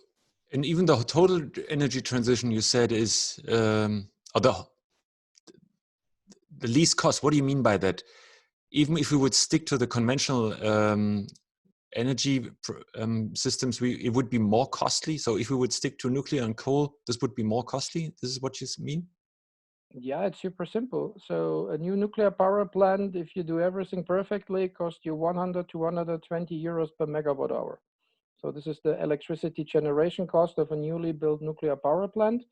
and even the total energy transition you said is or the least cost. What do you mean by that? Even if we would stick to the conventional energy systems, it would be more costly. So if we would stick to nuclear and coal, this would be more costly. This is what you mean? Yeah, it's super simple. So a new nuclear power plant, if you do everything perfectly, costs you 100 to 120 euros per megawatt hour. So this is the electricity generation cost of a newly built nuclear power plant.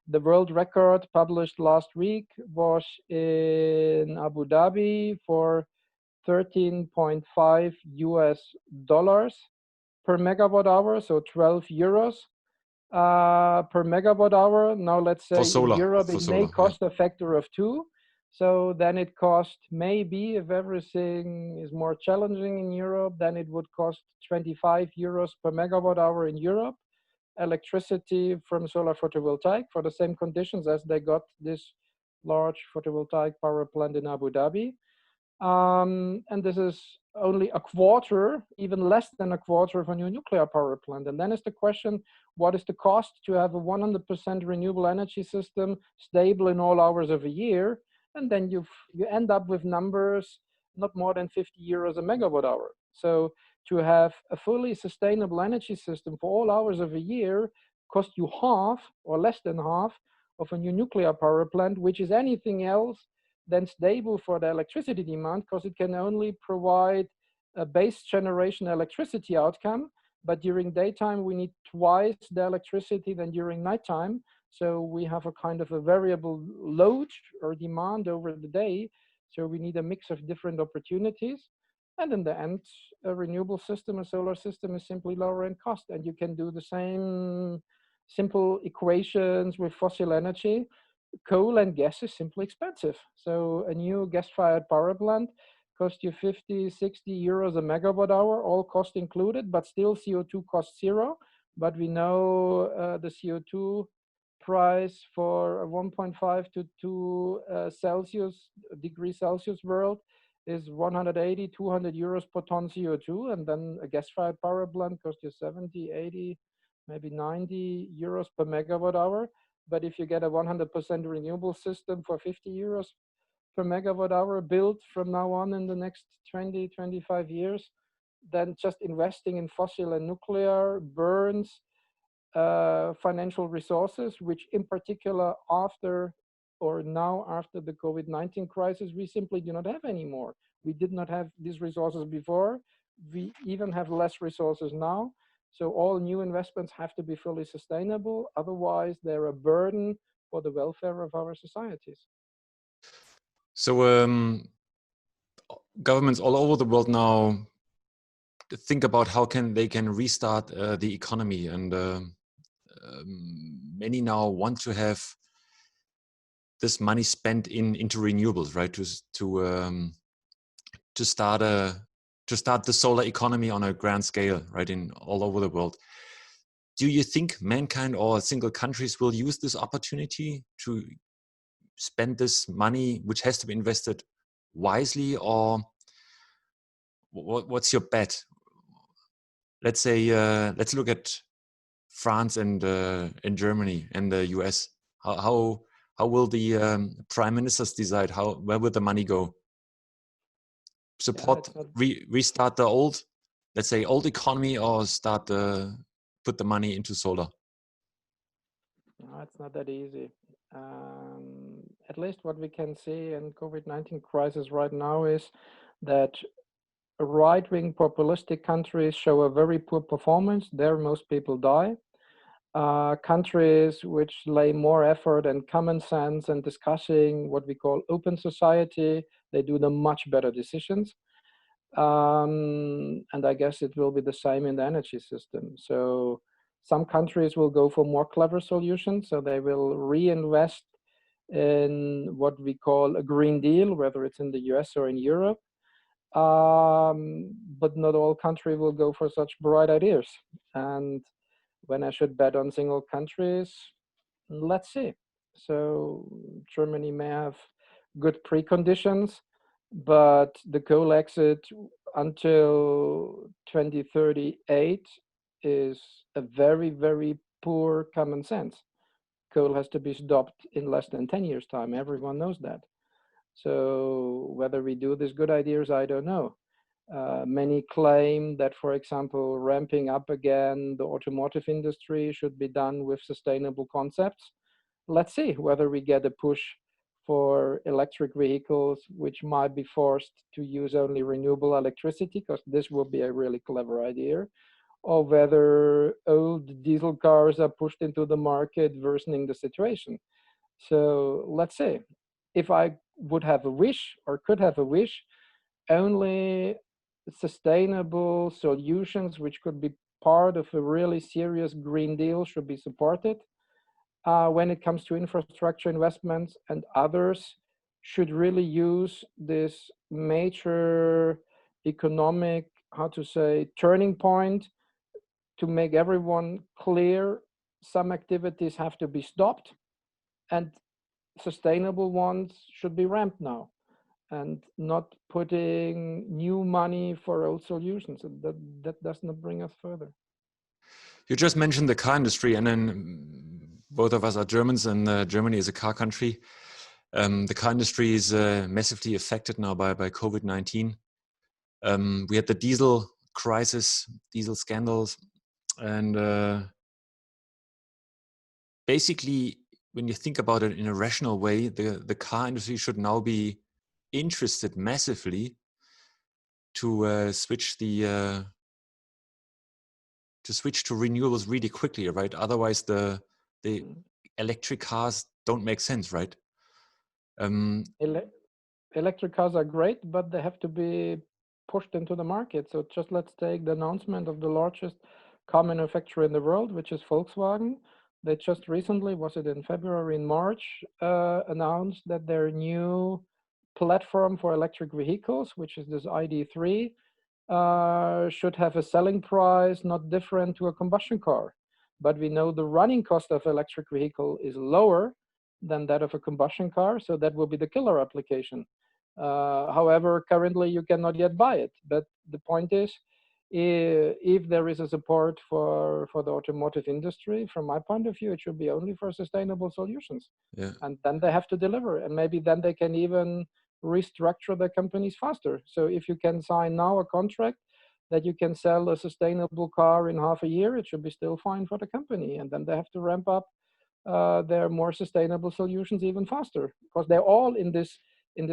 The world record published last week was in Abu Dhabi for $13.5 per megawatt hour, so 12 euros per megawatt hour. Now let's say in Europe it may cost a factor of 2, So then it cost, maybe if everything is more challenging in Europe, then it would cost 25 euros per megawatt hour in Europe, electricity from solar photovoltaic for the same conditions as they got this large photovoltaic power plant in Abu Dhabi. And this is only a quarter, even less than a quarter of a new nuclear power plant. And then is the question, what is the cost to have a 100% renewable energy system stable in all hours of a year? And then you end up with numbers not more than 50 euros a megawatt hour. So to have a fully sustainable energy system for all hours of a year cost you half or less than half of a new nuclear power plant, which is anything else than stable for the electricity demand, because it can only provide a base generation electricity outcome. But during daytime, we need twice the electricity than during nighttime. So we have a kind of a variable load or demand over the day. So we need a mix of different opportunities. And in the end, a renewable system, a solar system is simply lower in cost. And you can do the same simple equations with fossil energy. Coal and gas is simply expensive. So a new gas-fired power plant costs you 50, 60 euros a megawatt hour, all cost included, but still CO2 costs zero. But we know the CO2 price for a 1.5 to 2 degree Celsius world is 180, 200 euros per ton CO2. And then a gas-fired power plant costs you 70, 80, maybe 90 euros per megawatt hour. But if you get a 100% renewable system for 50 euros per megawatt hour built from now on in the next 20, 25 years, then just investing in fossil and nuclear burns financial resources, which in particular after or now after the COVID-19 crisis, we simply do not have anymore. We did not have these resources before. We even have less resources now. So all new investments have to be fully sustainable. Otherwise, they're a burden for the welfare of our societies. So governments all over the world now think about how they can restart the economy, and many now want to have this money spent into renewables, right? To start the solar economy on a grand scale, right, in all over the world. Do you think mankind or single countries will use this opportunity to spend this money, which has to be invested wisely, or what's your bet? Let's say let's look at France and Germany and the US. How will the prime ministers decide where will the money go? Support restart the old, let's say, old economy, or put the money into solar? No, it's not that easy. At least what we can see in COVID-19 crisis right now is that right-wing populistic countries show a very poor performance. There most people die. Countries which lay more effort and common sense and discussing what we call open society, they do the much better decisions. And I guess it will be the same in the energy system. So some countries will go for more clever solutions. So they will reinvest in what we call a Green Deal, whether it's in the US or in Europe. But not all countries will go for such bright ideas. And when I should bet on single countries, let's see. So Germany may have good preconditions, but the coal exit until 2038 is a very, very poor common sense. Coal has to be stopped in less than 10 years' time. Everyone knows that. So whether we do these good ideas, I don't know. Many claim that, for example, ramping up again the automotive industry should be done with sustainable concepts. Let's see whether we get a push for electric vehicles, which might be forced to use only renewable electricity, because this will be a really clever idea, or whether old diesel cars are pushed into the market, worsening the situation. So let's see. If I would have a wish or could have a wish, only sustainable solutions which could be part of a really serious Green Deal should be supported. When it comes to infrastructure investments and others, should really use this major economic, how to say, turning point to make everyone clear some activities have to be stopped and sustainable ones should be ramped now, and not putting new money for old solutions. That does not bring us further. You just mentioned the car industry, and then both of us are Germans, and Germany is a car country. The car industry is massively affected now by COVID-19. We had the diesel crisis, diesel scandals, and basically, when you think about it in a rational way, the car industry should now be interested massively to switch to renewables really quickly, right? Otherwise, the electric cars don't make sense, right? Electric cars are great, but they have to be pushed into the market. So just let's take the announcement of the largest car manufacturer in the world, which is Volkswagen. They just recently, was it in February, in March, announced that their new platform for electric vehicles, which is this ID.3, should have a selling price not different to a combustion car. But we know the running cost of electric vehicle is lower than that of a combustion car, so that will be the killer application. However, currently you cannot yet buy it. But the point is, if there is a support for the automotive industry, from my point of view, it should be only for sustainable solutions. Yeah. And then they have to deliver, and maybe then they can even restructure their companies faster. So if you can sign now a contract that you can sell a sustainable car in half a year, it should be still fine for the company. And then they have to ramp up their more sustainable solutions even faster, because they're all in this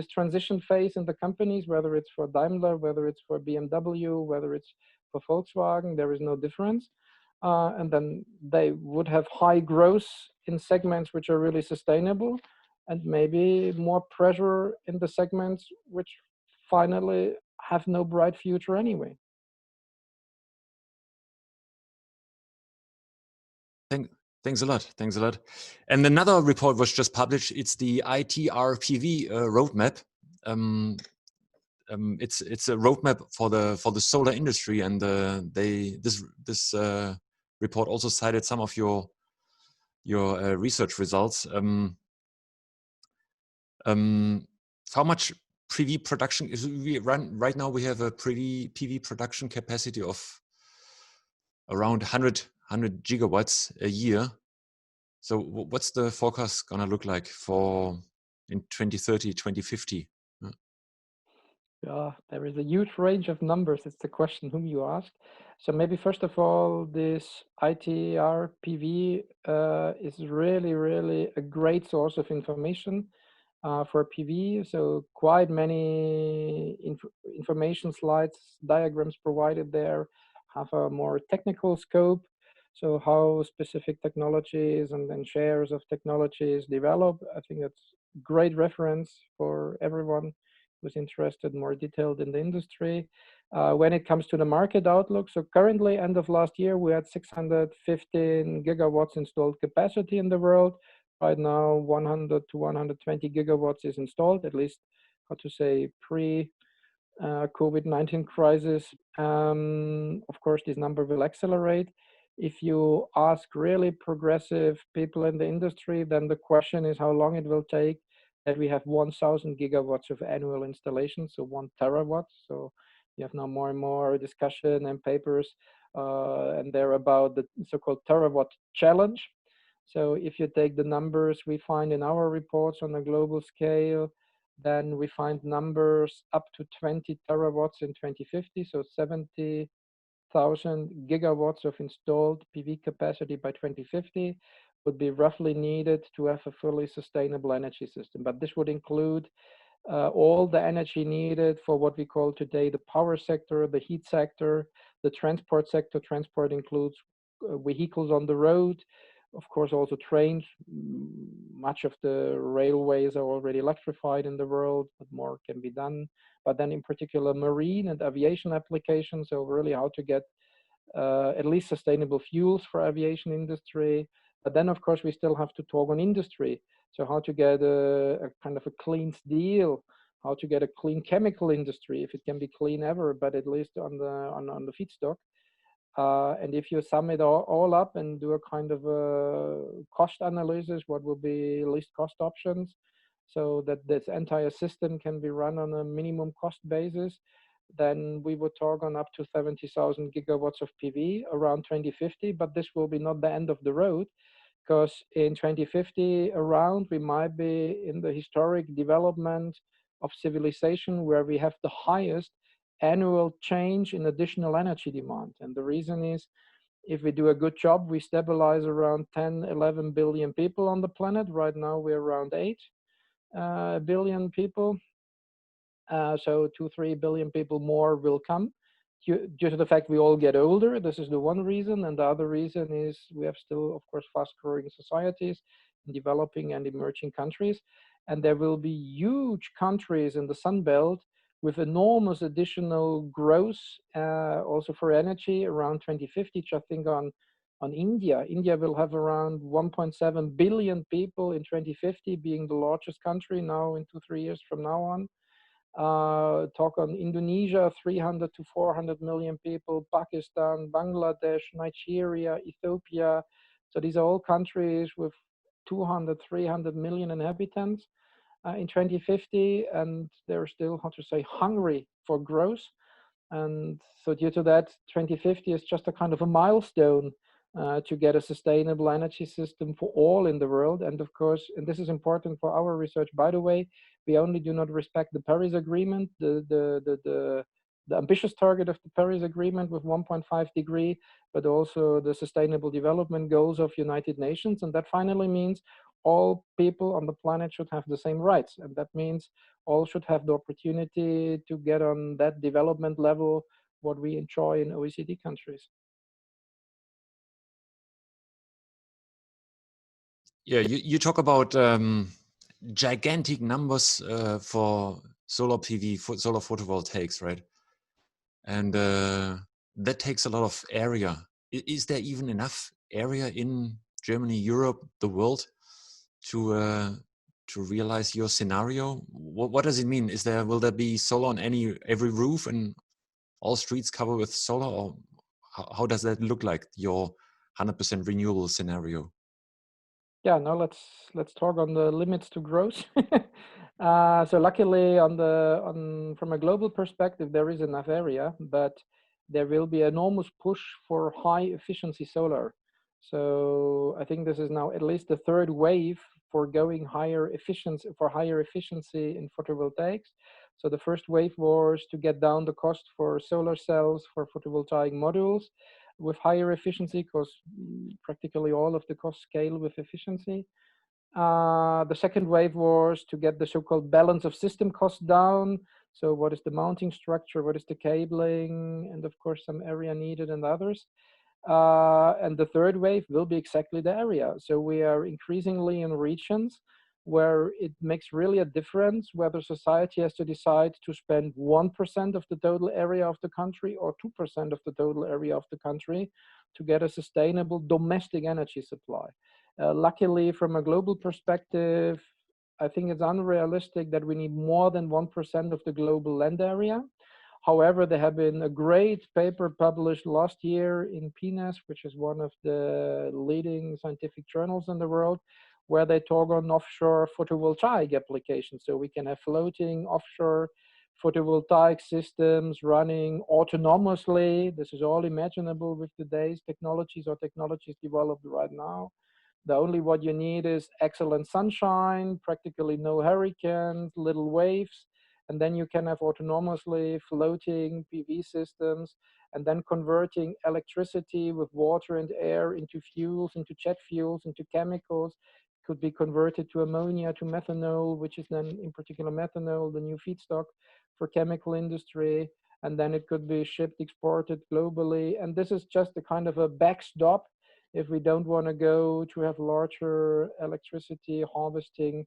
transition phase in the companies, whether it's for Daimler, whether it's for BMW, whether it's for Volkswagen, there is no difference. And then they would have high growth in segments which are really sustainable, and maybe more pressure in the segments which finally have no bright future anyway. Thanks a lot. Thanks a lot. And another report was just published. It's the ITRPV roadmap. It's a roadmap for the solar industry, and this report also cited some of your research results. How much PV production is we run right now? We have a PV production capacity of around 100 gigawatts a year. So what's the forecast gonna look like for in 2030, 2050? Yeah, there is a huge range of numbers. It's the question whom you ask. So maybe first of all, this ITRPV is really, really a great source of information for PV. So quite many information slides, diagrams provided there have a more technical scope. So how specific technologies and then shares of technologies develop. I think that's great reference for everyone who's interested, more detailed in the industry. When it comes to the market outlook, so currently, end of last year, we had 615 gigawatts installed capacity in the world. Right now, 100 to 120 gigawatts is installed, at least, how to say, pre-COVID-19 crisis. Of course, this number will accelerate. If you ask really progressive people in the industry, then the question is how long it will take that we have 1,000 gigawatts of annual installation, so 1 terawatt. So you have now more and more discussion and papers, and they're about the so-called terawatt challenge. So if you take the numbers we find in our reports on a global scale, then we find numbers up to 20 terawatts in 2050, so 70,000 gigawatts of installed PV capacity by 2050 would be roughly needed to have a fully sustainable energy system. But this would include all the energy needed for what we call today the power sector, the heat sector, the transport sector. Transport includes vehicles on the road, of course also trains. Much of the railways are already electrified in the world, but more can be done. But then in particular marine and aviation applications, so really how to get at least sustainable fuels for aviation industry. But then, of course, we still have to talk on industry. So how to get a kind of a clean steel, how to get a clean chemical industry, if it can be clean ever, but at least on the feedstock. And if you sum it all up and do a kind of a cost analysis, what will be least cost options, so that this entire system can be run on a minimum cost basis, then we would talk on up to 70,000 gigawatts of PV around 2050. But this will be not the end of the road, because in 2050 around, we might be in the historic development of civilization where we have the highest annual change in additional energy demand. And the reason is, if we do a good job, we stabilize around 10, 11 billion people on the planet. Right now, we're around 8 billion people. So 2, 3 billion people more will come due to the fact we all get older. This is the one reason. And the other reason is we have still, of course, fast growing societies in developing and emerging countries. And there will be huge countries in the Sun Belt with enormous additional growth, also for energy around 2050, which I think on India. India will have around 1.7 billion people in 2050, being the largest country now in 2-3 years from now on. Talk on Indonesia, 300 to 400 million people, Pakistan, Bangladesh, Nigeria, Ethiopia. So these are all countries with 200, 300 million inhabitants in 2050, and they're still, how to say, hungry for growth. And so due to that, 2050 is just a kind of a milestone to get a sustainable energy system for all in the world. And of course, and this is important for our research, by the way, we only do not respect the Paris Agreement, the ambitious target of the Paris Agreement with 1.5 degree, but also the Sustainable Development Goals of United Nations. And that finally means all people on the planet should have the same rights. And that means all should have the opportunity to get on that development level, what we enjoy in OECD countries. Yeah, you talk about gigantic numbers for solar PV, for solar photovoltaics, right? And that takes a lot of area. Is there even enough area in Germany, Europe, the world to realize your scenario? What does it mean? Will there be solar on every roof and all streets covered with solar, or how does that look like, your 100% renewable scenario? Yeah, now let's talk on the limits to growth. So luckily, from a global perspective, there is enough area, but there will be enormous push for high efficiency solar. So I think this is now at least the third wave for going higher efficiency in photovoltaics. So the first wave was to get down the cost for solar cells for photovoltaic modules with higher efficiency, because practically all of the costs scale with efficiency. The second wave was to get the so-called balance of system costs down. So what is the mounting structure? What is the cabling? And of course, some area needed and others. And the third wave will be exactly the area. So we are increasingly in regions where it makes really a difference whether society has to decide to spend 1% of the total area of the country or 2% of the total area of the country to get a sustainable domestic energy supply. Luckily, from a global perspective, I think it's unrealistic that we need more than 1% of the global land area. However, there have been a great paper published last year in PNAS, which is one of the leading scientific journals in the world, where they talk on offshore photovoltaic applications. So we can have floating offshore photovoltaic systems running autonomously. This is all imaginable with today's technologies or technologies developed right now. The only what you need is excellent sunshine, practically no hurricanes, little waves, and then you can have autonomously floating PV systems, and then converting electricity with water and air into fuels, into jet fuels, into chemicals. Could be converted to ammonia, to methanol, which is then in particular methanol, the new feedstock for chemical industry. And then it could be shipped, exported globally. And this is just a kind of a backstop if we don't want to go to have larger electricity harvesting,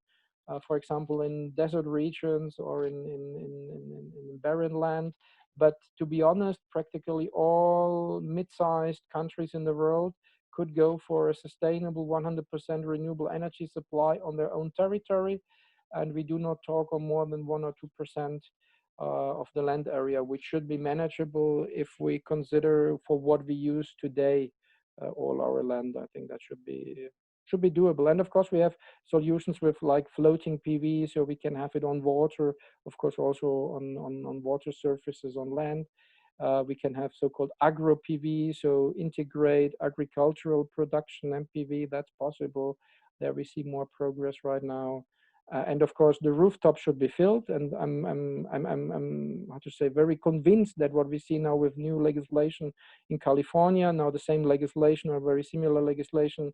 for example, in desert regions or in barren land. But to be honest, practically all mid-sized countries in the world could go for a sustainable 100% renewable energy supply on their own territory. And we do not talk on more than 1 or 2% of the land area, which should be manageable if we consider for what we use today all our land. I think that should be doable. And of course, we have solutions with like floating PV, so we can have it on water, of course, also on water surfaces on land. We can have so-called agro PV, so integrate agricultural production and PV. That's possible. There we see more progress right now. And of course, the rooftop should be filled. And I'm how to say, very convinced that what we see now with new legislation in California, now the same legislation or very similar legislation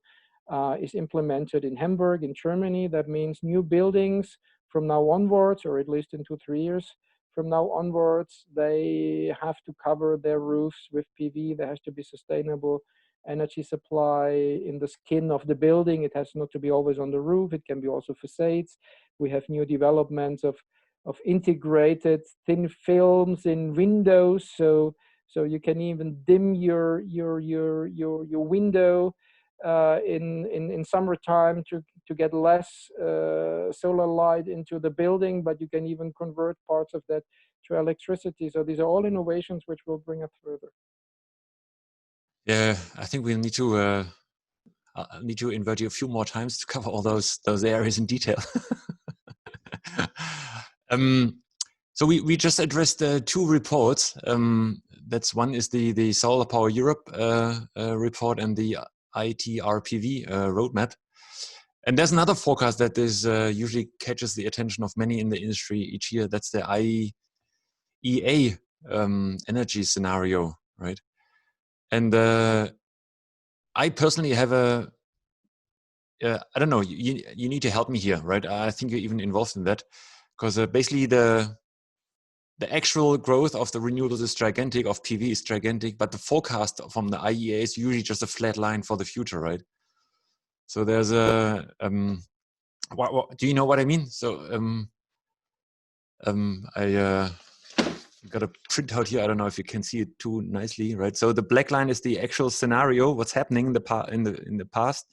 is implemented in Hamburg, in Germany. That means new buildings from now onwards, or at least in 2-3 years from now onwards, they have to cover their roofs with PV. There has to be sustainable energy supply in the skin of the building. It has not to be always on the roof. It can be also facades. We have new developments of integrated thin films in windows, so you can even dim your window in summertime to get less solar light into the building, but you can even convert parts of that to electricity. So these are all innovations which will bring us further. Yeah, I think we'll need to invite you a few more times to cover all those areas in detail. So we just addressed 2 reports. That's one is the Solar Power Europe report and the ITRPV roadmap. And there's another forecast that is usually catches the attention of many in the industry each year. That's the IEA energy scenario, right? And I personally have I don't know, you need to help me here, right? I think you're even involved in that, because basically the actual growth of the renewables is gigantic, of PV is gigantic, but the forecast from the IEA is usually just a flat line for the future, right? So there's a, do you know what I mean? So I got a printout here. I don't know if you can see it too nicely, right? So the black line is the actual scenario, what's happening in the past,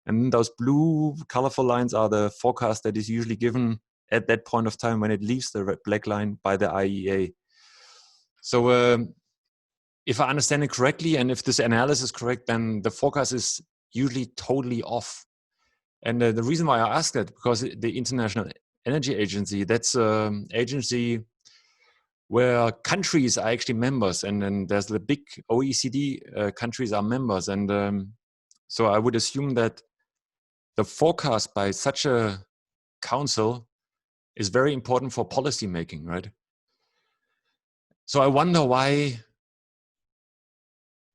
and those blue colorful lines are the forecast that is usually given at that point of time when it leaves the black line by the IEA. So if I understand it correctly, and if this analysis is correct, then the forecast is usually totally off. And the reason why I ask that, because the International Energy Agency, that's an agency where countries are actually members, and then there's the big OECD countries are members. And so I would assume that the forecast by such a council is very important for policy making, right? So I wonder why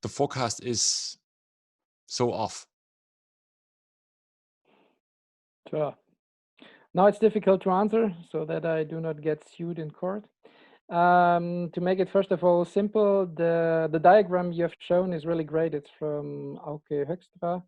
the forecast is so off. Sure. Now it's difficult to answer so that I do not get sued in court. To make it first of all simple, the diagram you have shown is really great. It's from Auke Hoekstra,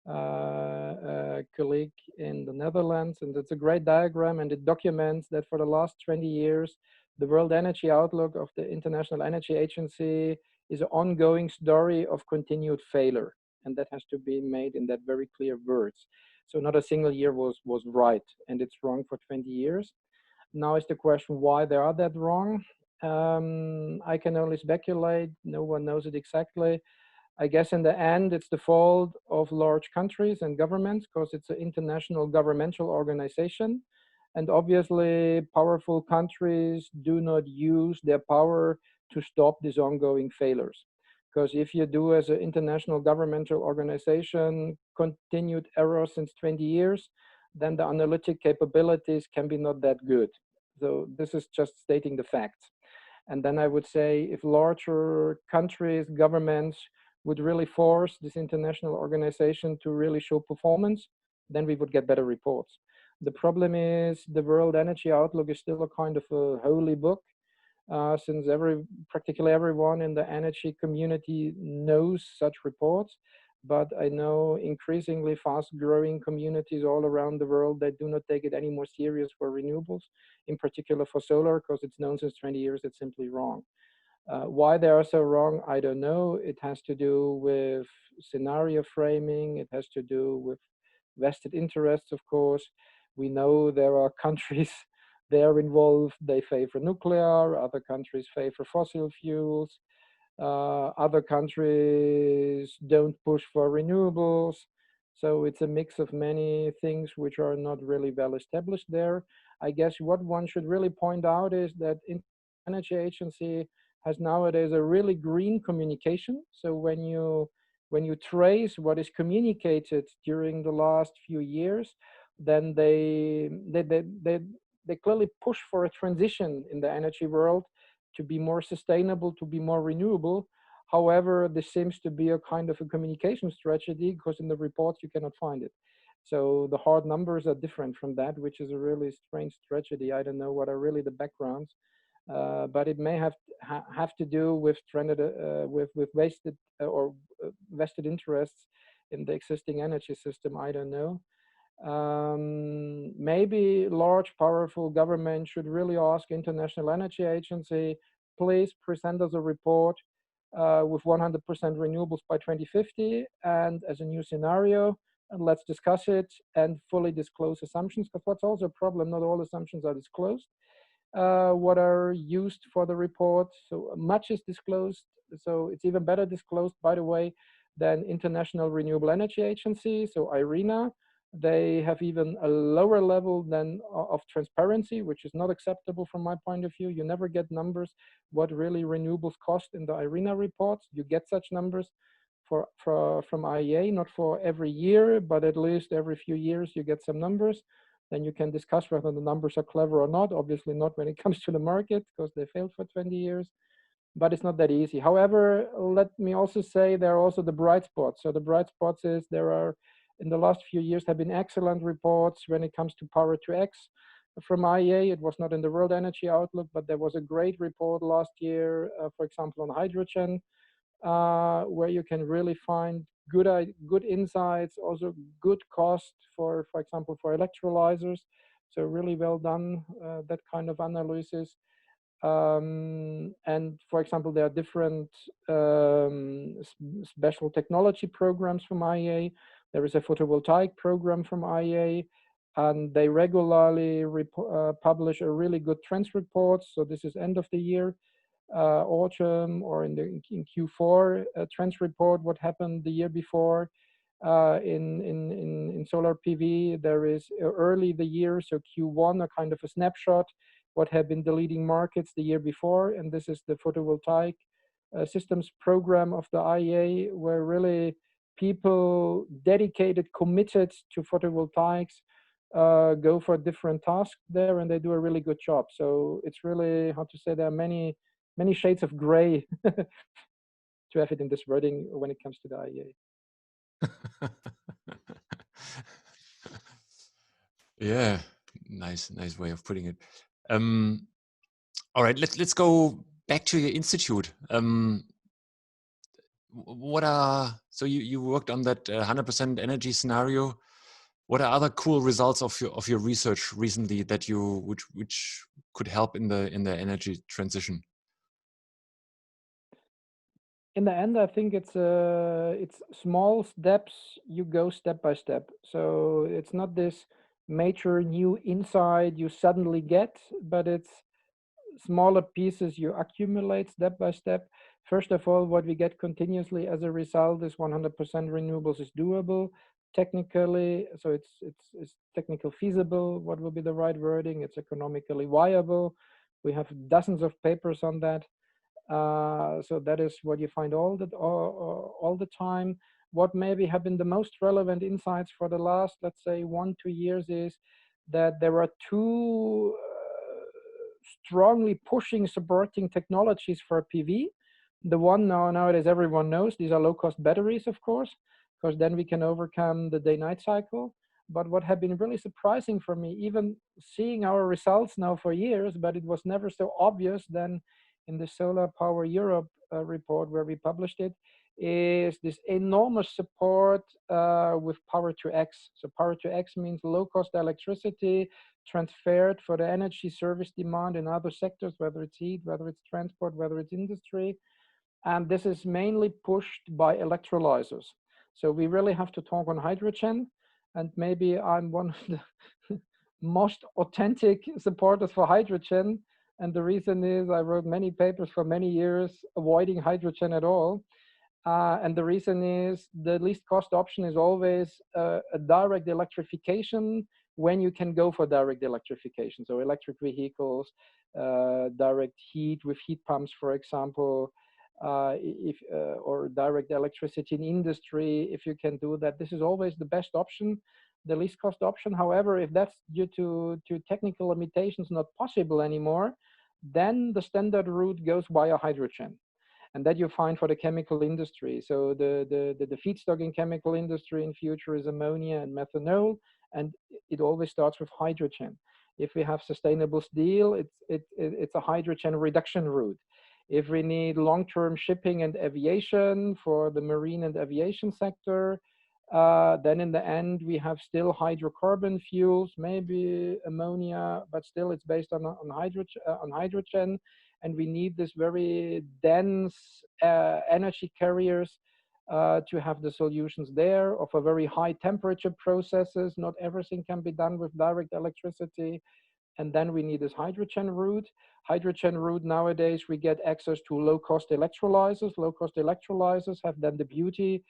a colleague in the Netherlands, and it's a great diagram, and it documents that for the last 20 years, the world energy outlook of the International Energy Agency is an ongoing story of continued failure, and that has to be made in that very clear words. So not a single year was right, and it's wrong for 20 years. Now is the question why they are that wrong. I can only speculate. No one knows it exactly. I guess in the end, it's the fault of large countries and governments because it's an international governmental organization. And obviously, powerful countries do not use their power to stop these ongoing failures. Because if you do as an international governmental organization continued errors since 20 years, then the analytic capabilities can be not that good. So this is just stating the facts. And then I would say if larger countries, governments would really force this international organization to really show performance, then we would get better reports. The problem is the World Energy Outlook is still a kind of a holy book, since practically everyone in the energy community knows such reports. But I know increasingly fast-growing communities all around the world that do not take it any more serious for renewables, in particular for solar, because it's known since 20 years it's simply wrong. Why they are so wrong, I don't know. It has to do with scenario framing. It has to do with vested interests, of course. We know there are countries there involved. They favor nuclear. Other countries favor fossil fuels. Other countries don't push for renewables. So it's a mix of many things which are not really well established there. I guess what one should really point out is that Energy Agency has nowadays a really green communication. So when you trace what is communicated during the last few years, then they clearly push for a transition in the energy world to be more sustainable, to be more renewable. However, this seems to be a kind of a communication strategy because in the reports you cannot find it. So the hard numbers are different from that, which is a really strange strategy. I don't know what are really the backgrounds, but it may have to do with with wasted or vested interests in the existing energy system. I don't know. Maybe large, powerful government should really ask International Energy Agency, please present us a report with 100% renewables by 2050 and as a new scenario, and let's discuss it and fully disclose assumptions, because what's also a problem, not all assumptions are disclosed. What are used for the report, so much is disclosed, so it's even better disclosed, by the way, than International Renewable Energy Agency, so IRENA. They have even a lower level than of transparency, which is not acceptable from my point of view. You never get numbers what really renewables cost in the IRENA reports. You get such numbers from IEA, not for every year, but at least every few years you get some numbers. Then you can discuss whether the numbers are clever or not. Obviously not when it comes to the market, because they failed for 20 years. But it's not that easy. However, let me also say there are also the bright spots. So the bright spots is there are, in the last few years, have been excellent reports when it comes to power to X from IEA. It was not in the World Energy Outlook, but there was a great report last year, for example, on hydrogen, where you can really find good insights, also good cost for example, for electrolyzers. So really well done, that kind of analysis. And for example, there are different special technology programs from IEA. There is a photovoltaic program from IEA, and they regularly publish a really good trends report. So this is end of the year, autumn, or in Q4 trends report, what happened the year before. In solar PV, there is early the year, so Q1, a kind of a snapshot, what have been the leading markets the year before, and this is the photovoltaic systems program of the IEA, where really people dedicated, committed to photovoltaics go for different tasks there, and they do a really good job. So it's really, how to say, there are many shades of gray to have it in this wording when it comes to the IEA. Yeah, nice way of putting it. All right, let's go back to your institute. So you worked on that 100% energy scenario. What are other cool results of your research recently that which could help in the energy transition? In the end, I think it's small steps. You go step by step. So it's not this major new insight you suddenly get, but it's smaller pieces you accumulate step by step. First of all, what we get continuously as a result is 100% renewables is doable technically. So it's technically feasible. What will be the right wording? It's economically viable. We have dozens of papers on that. So that is what you find all the time. What maybe have been the most relevant insights for the last, let's say, 1-2 years is that there are two strongly pushing, supporting technologies for PV. The one nowadays everyone knows, these are low-cost batteries, of course, because then we can overcome the day-night cycle. But what had been really surprising for me, even seeing our results now for years, but it was never so obvious than in the Solar Power Europe report where we published it, is this enormous support with power to X. So power to X means low cost electricity transferred for the energy service demand in other sectors, whether it's heat, whether it's transport, whether it's industry. And this is mainly pushed by electrolyzers. So we really have to talk on hydrogen. And maybe I'm one of the most authentic supporters for hydrogen. And the reason is I wrote many papers for many years avoiding hydrogen at all. And the reason is the least cost option is always a direct electrification when you can go for direct electrification. So electric vehicles, direct heat with heat pumps, for example, or direct electricity in industry. If you can do that, this is always the best option, the least cost option. However, if that's due to technical limitations not possible anymore, then the standard route goes via hydrogen. And that you find for the chemical industry. So the feedstock in chemical industry in future is ammonia and methanol, and it always starts with hydrogen. If we have sustainable steel, it's a hydrogen reduction route. If we need long-term shipping and aviation for the marine and aviation sector, then in the end we have still hydrocarbon fuels, maybe ammonia, but still it's based on hydrogen. And we need this very dense energy carriers to have the solutions there of a very high temperature processes. Not everything can be done with direct electricity. And then we need this hydrogen route. Hydrogen route nowadays, we get access to low-cost electrolyzers. Low-cost electrolyzers have then the beauty,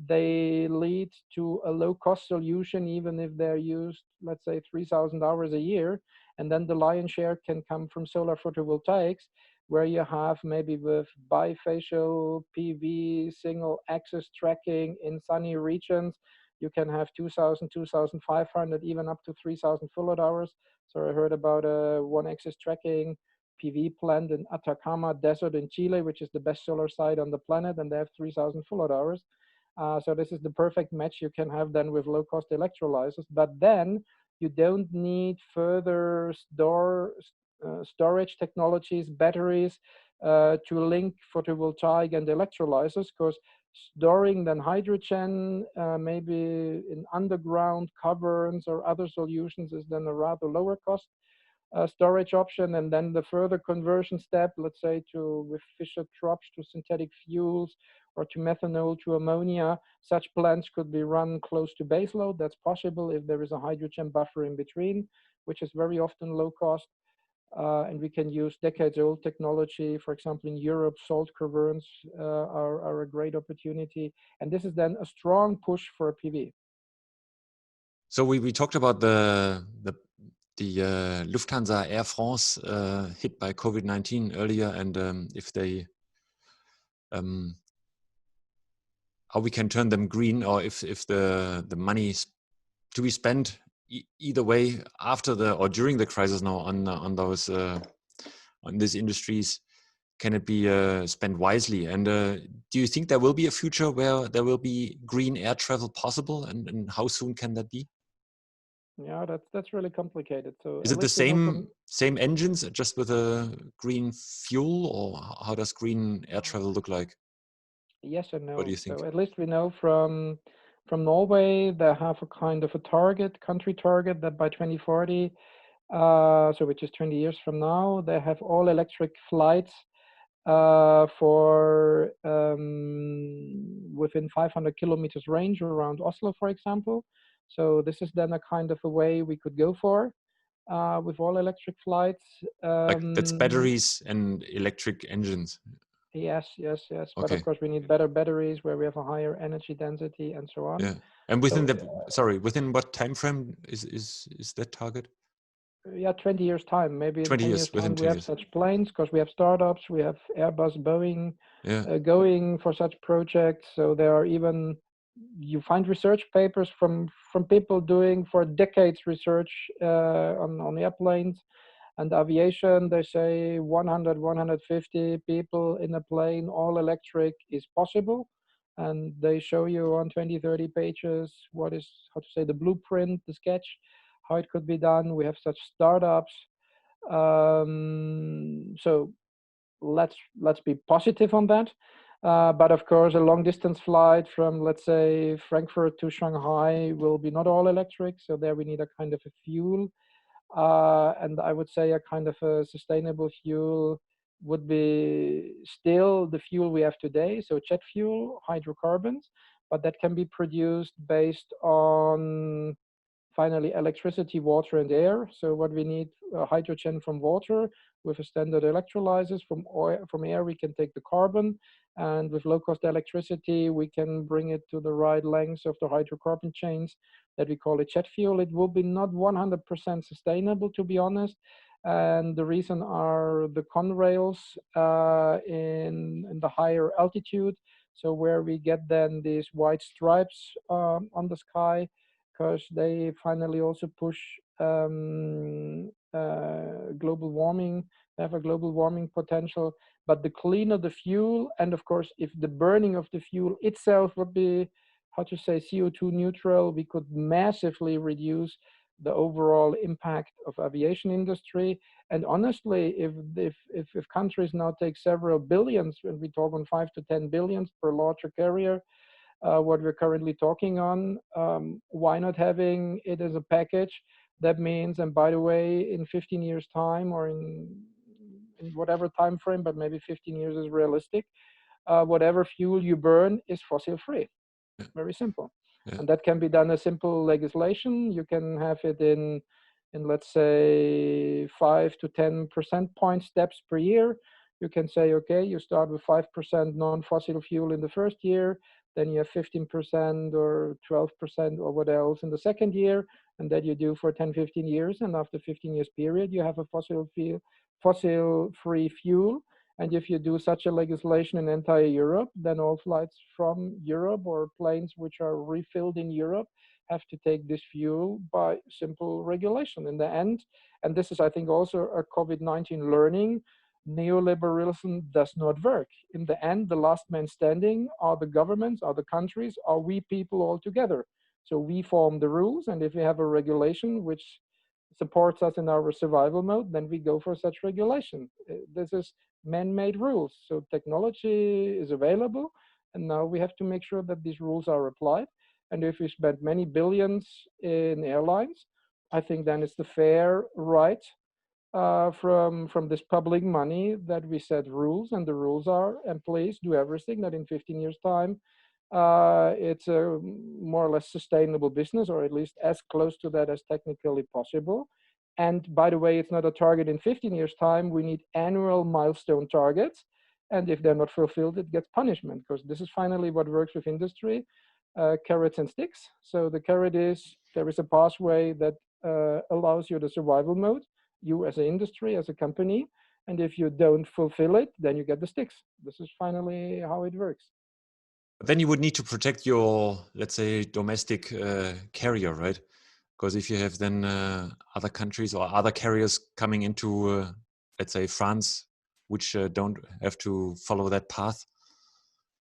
they lead to a low-cost solution, even if they're used, let's say, 3,000 hours a year. And then the lion's share can come from solar photovoltaics, where you have maybe with bifacial PV, single axis tracking in sunny regions, you can have 2,000, 2,500, even up to 3,000 kilowatt hours. So I heard about a one-axis tracking PV plant in Atacama Desert in Chile, which is the best solar site on the planet, and they have 3,000 kilowatt hours. So this is the perfect match you can have then with low-cost electrolyzers. But then you don't need further storage technologies, batteries, to link photovoltaic and electrolyzers, because storing then hydrogen, maybe in underground caverns or other solutions, is then a rather lower cost storage option. And then the further conversion step, let's say with Fischer-Tropsch to synthetic fuels or to methanol to ammonia, such plants could be run close to baseload. That's possible if there is a hydrogen buffer in between, which is very often low cost. And we can use decades-old technology. For example, in Europe, salt caverns are a great opportunity. And this is then a strong push for PV. So we talked about the Lufthansa Air France hit by COVID-19 earlier, and if they how we can turn them green, or if the money to be spent either way after or during the crisis now on those on these industries, can it be spent wisely? And do you think there will be a future where there will be green air travel possible, and how soon can that be? Yeah, that's really complicated. So is it the same engines, just with a green fuel, or how does green air travel look like? Yes and no. What do you think? So at least we know from Norway, they have a kind of a country target, that by 2040, so which is 20 years from now, they have all electric flights for within 500 kilometers range around Oslo, for example. So this is then a kind of a way we could go for with all electric flights. Like that's batteries and electric engines. Yes. Okay. But of course, we need better batteries where we have a higher energy density and so on. Yeah. And within within what time frame is that target? Yeah, 20 years time. Maybe in 20 10 years time we have such planes, because we have startups, we have Airbus, Boeing going for such projects. So there are even, you find research papers from people doing for decades research on airplanes and aviation. They say 100, 150 people in a plane, all electric, is possible. And they show you on 20, 30 pages what is, how to say, the blueprint, the sketch, how it could be done. We have such startups. So let's be positive on that. But of course, a long distance flight from, let's say, Frankfurt to Shanghai will be not all electric. So there we need a kind of a fuel. And I would say a kind of a sustainable fuel would be still the fuel we have today. So jet fuel, hydrocarbons, but that can be produced based on finally electricity, water, and air. So what we need, hydrogen from water with a standard electrolyzers. From oil, from air, we can take the carbon, and with low-cost electricity, we can bring it to the right lengths of the hydrocarbon chains that we call it jet fuel. It will be not 100% sustainable, to be honest. And the reason are the conrails in the higher altitude. So where we get then these white stripes on the sky, because they finally also push global warming. They have a global warming potential. But the cleaner the fuel, and of course, if the burning of the fuel itself would be, how to say, CO2 neutral, we could massively reduce the overall impact of aviation industry. And honestly, if countries now take several billions, when we talk on 5 to 10 billions per larger carrier, what we're currently talking on, why not having it as a package? That means, and by the way, in 15 years time, or in whatever time frame, but maybe 15 years is realistic, whatever fuel you burn is fossil free. Very simple. Yeah. And that can be done as simple legislation. You can have it in let's say 5 to 10% point steps per year. You can say, okay, you start with 5% non-fossil fuel in the first year, then you have 15% or 12% or what else in the second year, and that you do for 10, 15 years. And after 15 years period, you have a fossil-free fuel. And if you do such a legislation in entire Europe, then all flights from Europe or planes which are refilled in Europe have to take this fuel by simple regulation. In the end, and this is, I think, also a COVID-19 learning, neoliberalism does not work. In the end, the last man standing are the governments, are the countries, are we people all together. So we form the rules, and if we have a regulation which supports us in our survival mode, then we go for such regulation. This is man-made rules. So technology is available, and now we have to make sure that these rules are applied. And if we spend many billions in airlines, I think then it's the fair right from this public money that we set rules, and the rules are, and please do everything that in 15 years time it's a more or less sustainable business, or at least as close to that as technically possible. And by the way, it's not a target in 15 years time. We need annual milestone targets, and if they're not fulfilled, it gets punishment, because this is finally what works with industry, carrots and sticks. So the carrot is there is a pathway that allows you the survival mode, you as an industry, as a company, and if you don't fulfill it, then you get the sticks. This is finally how it works. Then you would need to protect your, let's say, domestic carrier, right? Because if you have then other countries or other carriers coming into, let's say, France, which don't have to follow that path.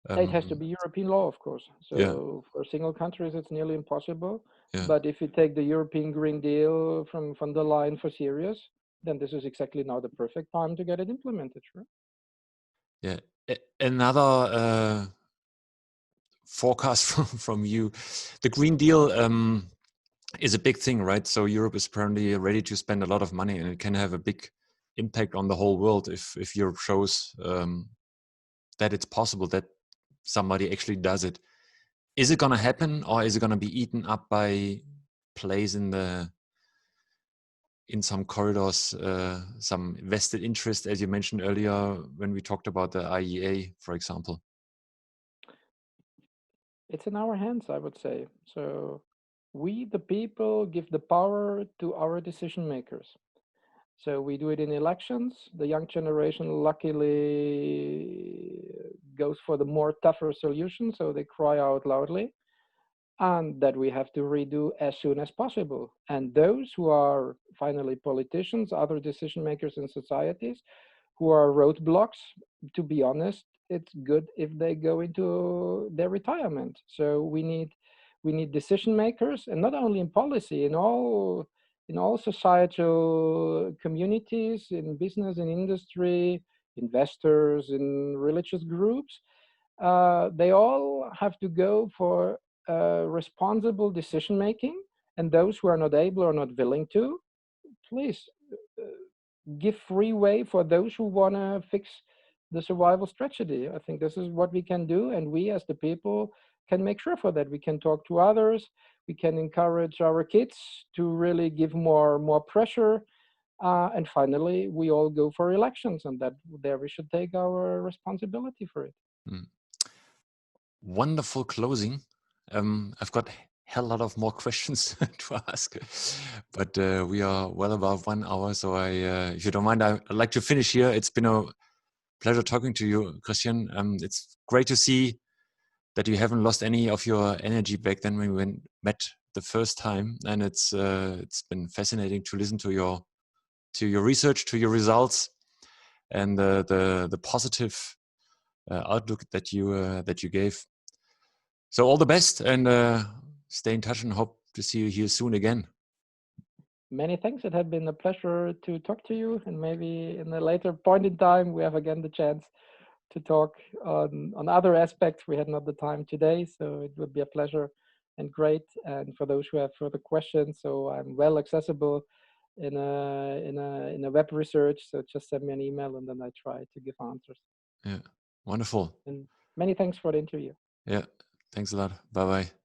It has to be European law, of course. So yeah. For single countries, it's nearly impossible. Yeah. But if you take the European Green Deal from von der Leyen for serious, then this is exactly now the perfect time to get it implemented. Sure. Yeah. Another forecast from you, the Green Deal is a big thing, right? So Europe is apparently ready to spend a lot of money, and it can have a big impact on the whole world if Europe shows that it's possible that somebody actually does it. Is it going to happen, or is it going to be eaten up by plays in some corridors, some vested interest, as you mentioned earlier when we talked about the IEA, for example? It's in our hands, I would say. So we, the people, give the power to our decision makers. So we do it in elections. The young generation luckily goes for the more tougher solution, so they cry out loudly, and that we have to redo as soon as possible. And those who are finally politicians, other decision makers in societies, who are roadblocks, to be honest, it's good if they go into their retirement. So we need decision makers, and not only in policy, in all societal communities, in business and industry, investors, in religious groups, they all have to go for responsible decision making, and those who are not able or not willing to, please give free way for those who want to fix the survival strategy. I think this is what we can do, and we as the people can make sure for that. We can talk to others. We can encourage our kids to really give more pressure. And finally, we all go for elections, and that there we should take our responsibility for it. Mm. Wonderful closing. I've got a hell lot of more questions to ask, but we are well above 1 hour. So if you don't mind, I'd like to finish here. It's been a pleasure talking to you, Christian. It's great to see that you haven't lost any of your energy back then when we met the first time, and it's been fascinating to listen to your research, to your results, and the positive outlook that you gave. So all the best, and stay in touch, and hope to see you here soon again. Many thanks. It had been a pleasure to talk to you, and maybe in a later point in time, we have again the chance to talk on other aspects. We had not the time today, so it would be a pleasure and great. And for those who have further questions, so I'm well accessible in a web research. So just send me an email, and then I try to give answers. Yeah, wonderful. And many thanks for the interview. Yeah, thanks a lot. Bye bye.